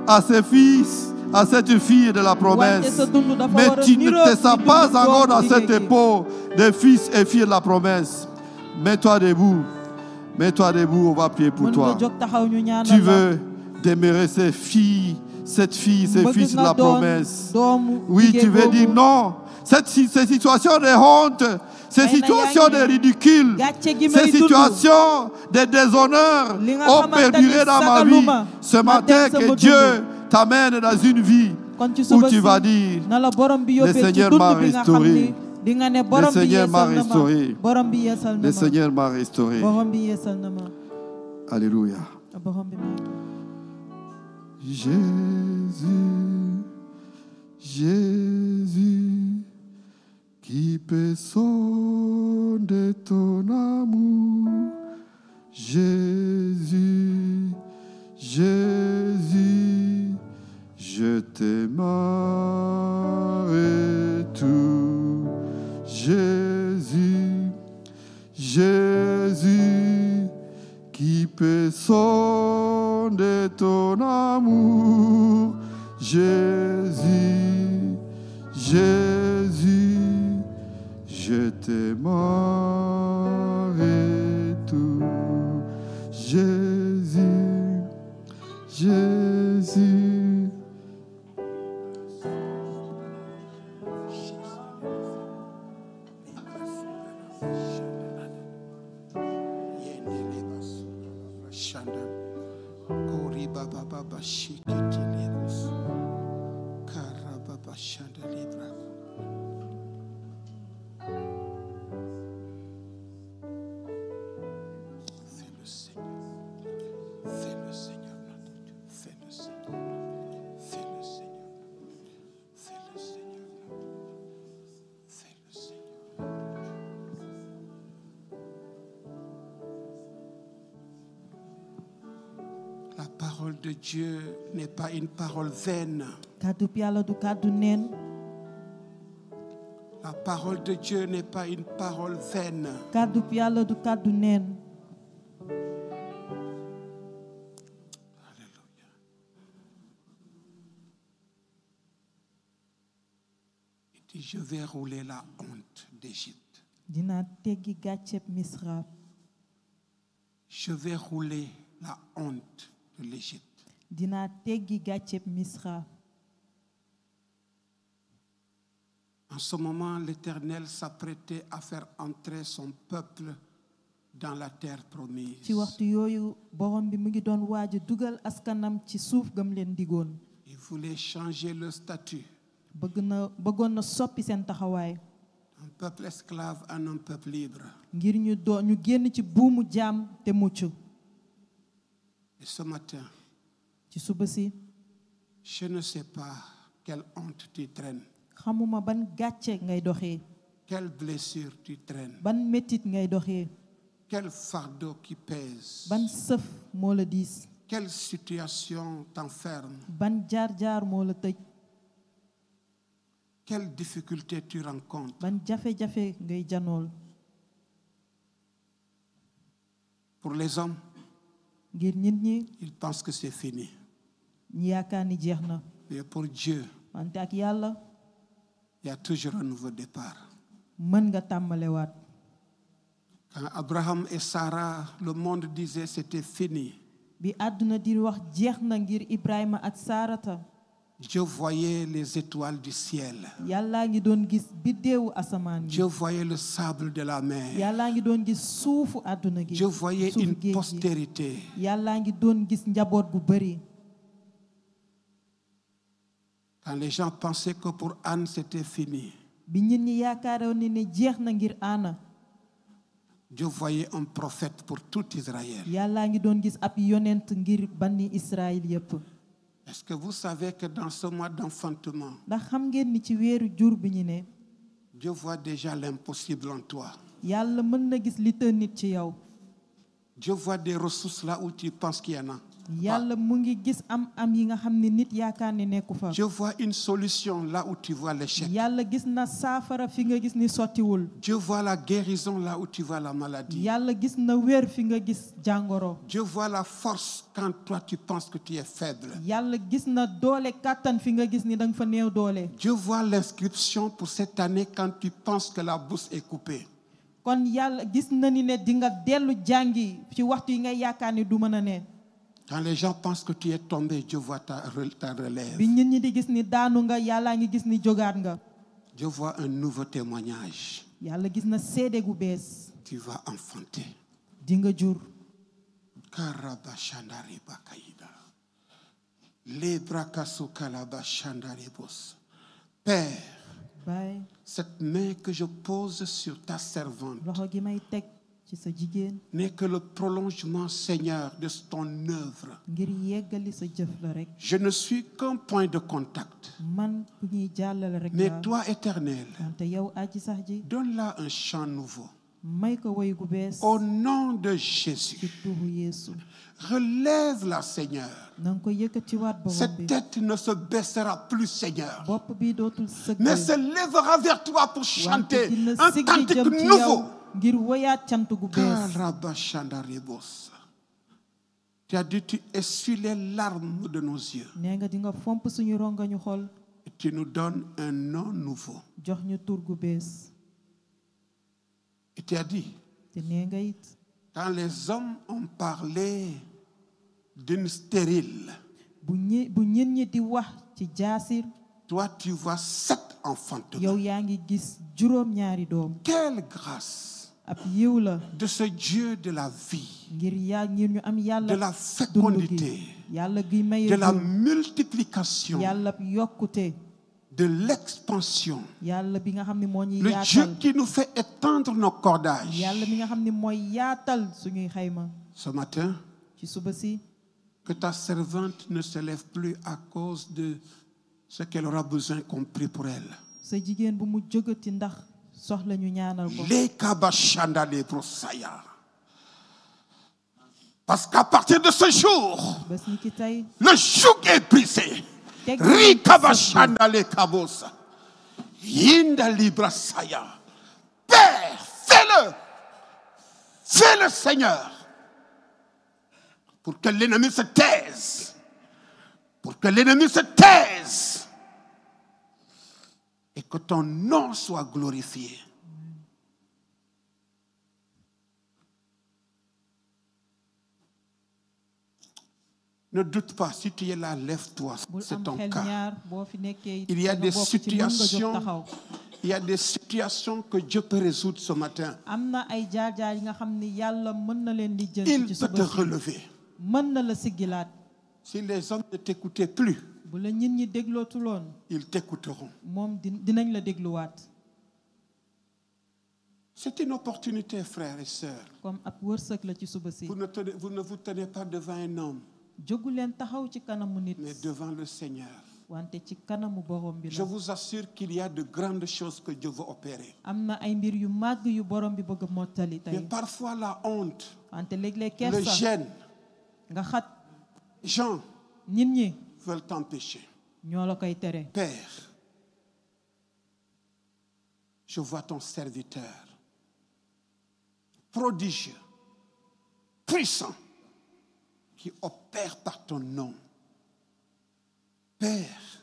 à ce fils, à cette fille de la wante promesse. sa dund dafa Mais war a tu ne niroog te sens ni pas dundu encore doomu dans cette dige gi. époque de fils et filles de la promesse. Mets-toi debout. Mets-toi debout, on va prier pour mën toi. nga jóg taxaw ñu ñaanal Tu la. veux demeurer ces filles, cette fille, ces bëgg fils de nga la doon promesse. doomu Oui, dige tu veux googu. dire non. Ces situations de honte, ces Xëy na situations de yaa ngi ridicule, gàcce gi ces may dund. situations de déshonneur Li nga ont xamante perduré ni dans ma sagaluma, vie. Ce ma matin, dem que sama Dieu dund. t'amène dans une vie kon ci où suba tu si vas dire, na la borom bi le yóbbee ci Seigneur dund m'a bi nga xam restauré. ni di nga ne borom bi Seigneur m'a yeesal na ma. restauré. borom bi yeesal na le ma. Seigneur m'a restauré. borom bi yeesal na ma. Alléluia. borom bi may. Jésus, Jésus, qui peut sonder ton amour. Jésus, Jésus, je t'aimerai tout. Jésus, Jésus, qui peut sonder ton amour. Jésus, Jésus, je t'aimerai tout. Jésus, Jésus. Fais-le, Seigneur. Fais-le, Seigneur, notre Dieu. Fais-le, Seigneur. Fais-le, Seigneur. Fais-le, Seigneur. Fais-le, Seigneur. La parole de Dieu n'est pas une parole vaine. kàddu yàlla du kàddu neen. La parole de Dieu n'est pas une parole vaine. kàddu yàlla du kàddu neen. Alléluia. Il dit, je vais rouler la honte d'Égypte. dinaa teggi gàcceeb Misra. Je vais rouler la honte de l'Égypte. dinaa teggi gàcceeb Misra. En ce moment, l'Éternel s'apprêtait à faire entrer son peuple dans la terre promise. ci waxtu yooyu borom bi mu ngi doon waaj a dugal askanam ci suuf gam leen digoon. Il voulait changer le statut bëggoon na soppi seen taxawaay. d'un peuple esclave en un peuple libre. ngir ñu génn ci buumu jaam te mucc. Et ce matin, ci suba si je ne sais pas quelle honte tu traînes, xamuma ban gàcce ngay doxee. quelle blessure tu traînes, ban métit ngay doxee. quel fardeau qui pèse, ban sëf moo la diis. quelle situation t'enferme, ban jaar-jaar moo la tëj. quelle difficulté tu rencontres. ban jafe-jafe ngay janool. Pour les hommes, ngir nit ñi ils pensent que c'est fini. ñi yaakaar ni jeex na. Mais pour Dieu, wante ak yàlla il y a toujours un nouveau départ. mën nga tàmbalewaat. Quand Abraham et Sarah, le monde disait c'était fini. bi àdduna di wax jeex na ngir Ibrahima ak Saarata. Dieu voyait les étoiles du ciel. Yàllaa ngi doon gis biddeewu asamaan gi. Dieu voyait le sable de la mer. Yàllaa ngi doon gis suufu àdduna gi. Dieu voyait suufu une géej gi. postérité. Yàllaa ngi doon gis njaboot gu bari. Quand les gens pensaient que pour Anne c'était fini, bi nit ñi yaakaaroon ne jeex na ngir Aana. Dieu voyait un prophète pour tout Israël. Yàllaa ngi doon gis ab yonent ngir banni Israël yépp. Est-ce que vous savez que dans ce mois d'enfantement, ndax xam ngeen ni ci weeru jur bi ñu ne. Dieu voit déjà l'impossible en toi. Yàlla mën na gis li të nit ci yow. Dieu voit des ressources là où tu penses qu'il y en a. Yàlla mu ngi gis am yi nga xam ne nit yaakaar ne nekku fa. Dieu voit une solution là où tu vois l'échec. Yàlla gis na saafara fi nga gis ni sottiwul. Dieu voit la guérison là où tu vois la maladie. Yàlla gis na wér fi nga gis jàngoro. Dieu voit la force quand toi tu penses que tu es faible. Yàlla gis na doole kàttan fi nga gis ni danga fa néew doole. Dieu voit l'inscription pour cette année quand tu penses que la bourse est coupée. kon Yàlla gis na ni ne di nga dellu jàngi ci waxtu yi ngay yaakaar ni du mën a ne. Quand les gens pensent que tu es tombé, Dieu voit ta relève. bi nit ñi di gis ni daanu nga Yàllaa ngi gis ni jógaat nga. Dieu voit un nouveau témoignage. Yàlla gis na seede gu bees. Tu vas enfanter. di nga jur. Karabashandari bakaïda. Lebrakasukalabashandaribos. Père, baay cette main que je pose sur ta servante loxo gi may teg ci sa jigéen. n'est que le prolongement, Seigneur, de ton œuvre. ngir yeggali sa jëf la rek. Je ne suis qu'un point de contact. man ku ñuy jàllale rek Mais laa. toi, Éternel, wante yow aji sax ji. donne-la un chant nouveau. may ko woy gu bees. Au nom de ci Jésus, turu Yeesu. relève-la, Seigneur. na nga ko yëkkatiwaat borom Cette bi. tête ne se baissera plus, Seigneur, bopp bi dootul mais sëgg. se lèvera vers toi pour chanter wante dina un siggi cantique jëm ci nouveau. yow ngir woyaat cant gu bees. Karabashandaribos. Tu as dit, tu essuies les larmes de nos yeux nee nga di nga fomp suñu rongañu xol. et tu nous donnes un nom nouveau. jox ñu tur gu bees. Et tu as dit, te nee nga it. quand les hommes ont parlé d'une stérile, bu ñin ñi di wax ci jaasir. toi tu vois 7 enfantements. yow yaa ngi gis juróom-ñaari doom. Quelle grâce ab yiw la. de ce Dieu de la vie, ngir ñu am de yàlla. la dund fécondité, gi. yàlla gi maye de la jur. multiplication, yàlla yokkute. de l'expansion. yàlla bi nga xam ne moo ñuy Le Dieu yaatal. qui nous fait étendre nos cordages. yàlla mi nga xam ne mooy yaatal suñuy xayma. Ce matin, ci suba si. que ta servante ne se lève plus à cause de ce qu'elle aura besoin qu'on prie pour elle. sa jigéen bu mu jógati ndax soxla ñu ñaanal ko. Les kabashanda les brosaya. Parce qu'à partir de ce jour, bés ni ki tey. le joug est brisé. teg Rikabashanda les kabos. Yinda librasaya. Père, fais-le. Fais-le, Seigneur. Pour que l'ennemi se taise. Pour que l'ennemi se taise. Et que ton nom soit glorifié. Ne doute pas, si tu es là, lève-toi. bul C'est am ton xel cas. ñaar boo fi nekkee. Il y a nga des bokk ci mën nga jóg situations, taxaw. il y a des situations que Dieu peut résoudre ce matin. am na ay jaar-jaar yi nga xam ni yàlla mën na leen lijjanti Il ci peut te suba si. relever. mën na la siggilaat. Si les hommes ne t'écoutaient plus, bu la nit ñi déglootuloon. ils t'écouteront. moom dinañ la dégluwaat. C'est une opportunité, frères et sœurs. comme ab wërsëg la ci suba si. Vous ne vous tenez pas devant un homme, jógu leen taxaw ci kanamu nit. mais devant le Seigneur. wante ci kanamu borom bi Je la. vous assure qu'il y a de grandes choses que Dieu veut opérer. am na ay mbir yu màgg yu borom bi bëgg a mottali Mais tey. parfois la honte, wante léeg-léeg le kersa gêne, nga xat gens nit ñi veulent t'empêcher. ñoo la koy tere. Père, je vois ton serviteur, prodigieux, puissant, qui opère par ton nom. Père,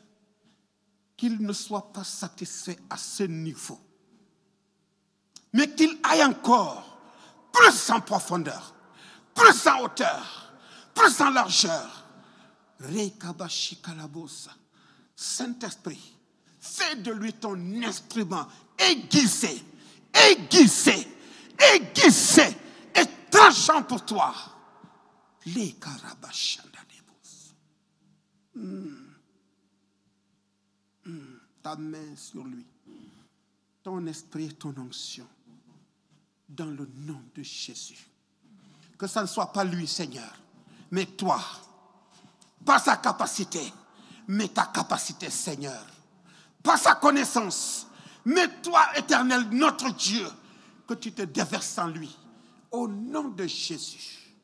qu'il ne soit pas satisfait à ce niveau, mais qu'il aille encore plus en profondeur, plus en hauteur, plus en largeur. Saint-Esprit, fais de lui ton instrument aiguisé, aiguisé, aiguisé et tranchant pour toi. Les Karabashandadebos. Ta main sur lui, ton esprit et ton onction, dans le nom de Jésus. Que ça ne soit pas lui, Seigneur, mais toi. Pas sa capacité, mais ta capacité, Seigneur. Pas sa connaissance, mais toi, Éternel, notre Dieu, que tu te déverses en lui. Au nom de Jésus,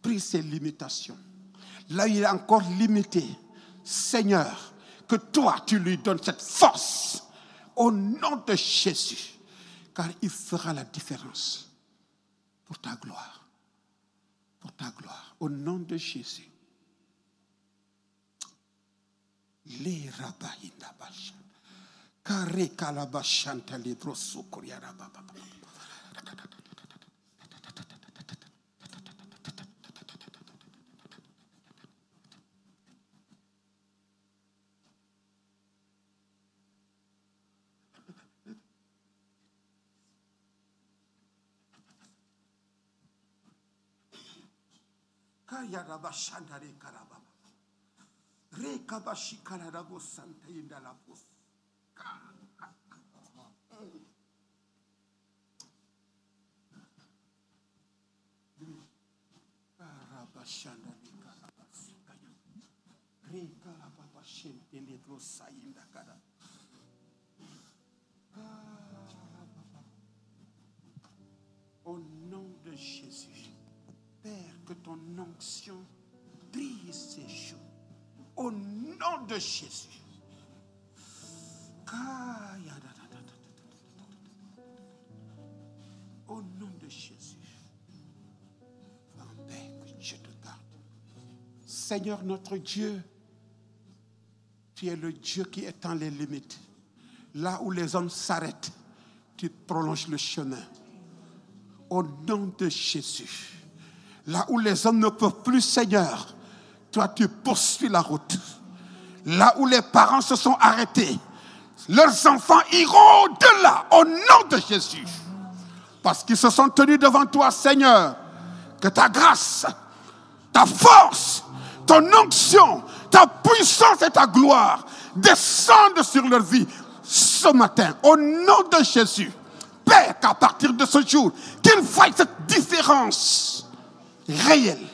brise ses limitations. Là, il est encore limité. Seigneur, que toi, tu lui donnes cette force. Au nom de Jésus, car il fera la différence pour ta gloire. Pour ta gloire. Au nom de Jésus. Les rabaïna bashan. Kare kalabashanta libro sukuria rababa. Kaya rabashanda re karababa. Rekabashi karabo santa indalabos. Karabashanda rekarabasi kaya. Rekarababa shente lebro sayinda kada. Au nom de Jésus, Père, que ton onction brille ces jours. Au nom de Jésus. Au nom de Jésus. Va en paix, que Dieu te garde. Seigneur notre Dieu, tu es le Dieu qui étend les limites. Là où les hommes s'arrêtent, tu prolonges le chemin. Au nom de Jésus. Là où les hommes ne peuvent plus, Seigneur, toi, tu poursuis la route. Là où les parents se sont arrêtés, leurs enfants iront au-delà, au nom de Jésus. Parce qu'ils se sont tenus devant toi, Seigneur. Que ta grâce, ta force, ton onction, ta puissance et ta gloire descendent sur leur vie ce matin. Au nom de Jésus. Père, qu'à partir de ce jour, qu'ils voient cette différence réelle.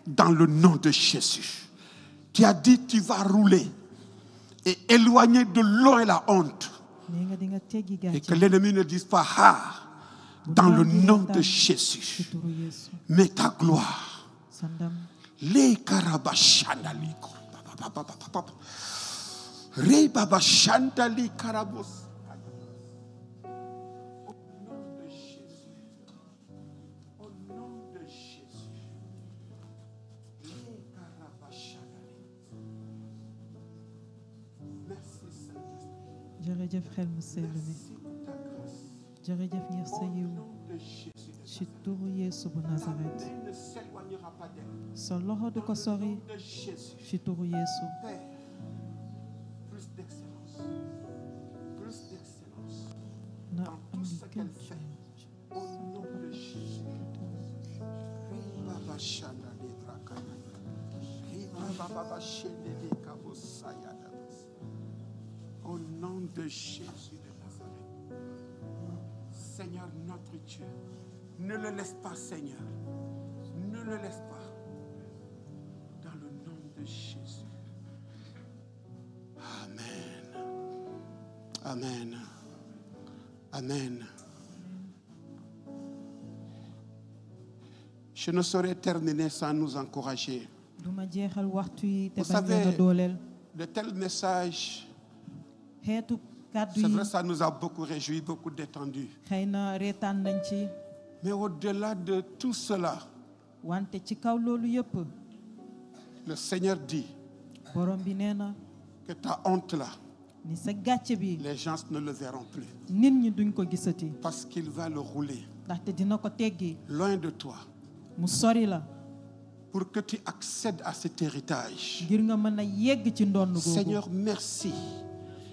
Dans le nom de Jésus. Tu as dit tu vas rouler et éloigner de l'eau et la honte. Et que l'ennemi ne dise pas dans le nom de Jésus. Mais ta gloire. Les karabashandali. Ré babashandali karabos. jërëjëf xel mu sell mi jërëjëf ngir sa yiw ci turu Yeesu bu Nazaret sa loxo du ko sori ci turu Yeesu na am li gën ci au nom de Jésus de Nazareth. Seigneur notre Dieu, ne le laisse pas, Seigneur. Ne le laisse pas. Dans le nom de Jésus. Amen. Amen. Amen. Je ne saurais terminer sans nous encourager. Vous savez, de tels messages, c'est vrai, ça nous a beaucoup réjouis, beaucoup détendus. Mais au-delà de tout cela, le Seigneur dit que ta honte là, les gens ne le verront plus. Parce qu'il va le rouler loin de toi. pour que tu accèdes à cet héritage. ngir nga mën a yegg ci ndonn googu. Seigneur, merci.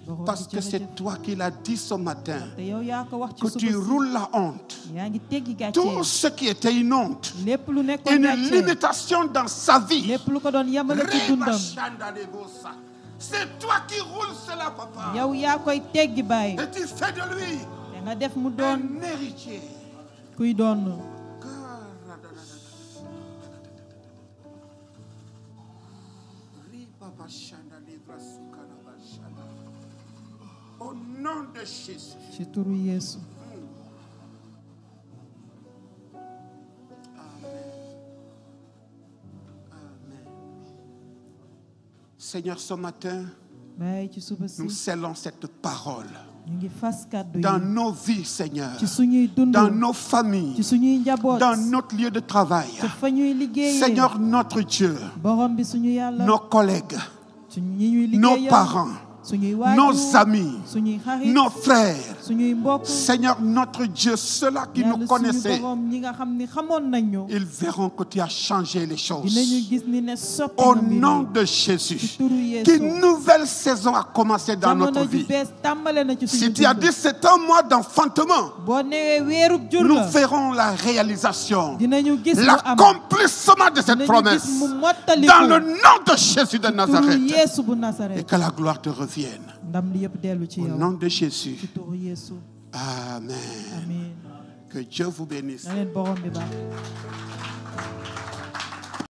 Borom bi Parce que jërëjëf. c'est toi qui l'as dit ce matin. te yow yaa ko wax ci Que suba tu si. roules la honte. yaa ngi teggi Tout gàcce. ce qui était une honte, lépp lu nekkoon une gàcce. limitation dans sa vie. lépp lu ko doon yamale ci dundam. C'est toi qui roules cela, papa. yow yaa koy teggi bàyyi. Et tu fais de lui te nga def mu doon un héritier. kuy doon. Au nom de Jésus. ci turu Yeesu. Seigneur, ce matin, bàyyi ci suba si. nous scellons cette parole ñu ngi fas kàddu yi. dans nos vies, Seigneur, ci suñuy dund. dans nos ci familles, suñuy njaboot. dans notre lieu de travail. ci fa ñuy liggéeyee. Seigneur, notre Dieu, borom bi suñu yàlla. nos collègues, suñu ñi ñuy nos liggéeyal. parents, suñuy waajur. nos amis, suñuy xarit. nos frères. suñuy mbokk. Seigneur, notre Dieu, ceux-là qui yàlla nous suñu connaissaient, borom ñi nga xam ni xamoon nañ ñu. ils verront que tu as changé les choses. dinañu gis ni ne soppi Au nga mbir nom yi. de ci Jésus, turu Yeesu. qu'une nouvelle saison a commencé dans notre jamono ju vie. bees tàmbale na ci Si suñu tu as dund. dit c'est un mois d'enfantement, boo newee weerub jur nous la. verrons la réalisation, dinañu gis mu am. l'accomplissement de cette dinañu promesse gis mu mottaliku. dans le nom de Jésus de turu Nazareth. Yeesu bu Et Nasaret. que la gloire te revienne. ndam li yëpp dellu ci Au yow. nom de Jésus. ci turu Yeesu. Amen. amiin. Que Dieu vous bénisse. na leen borom bi baax.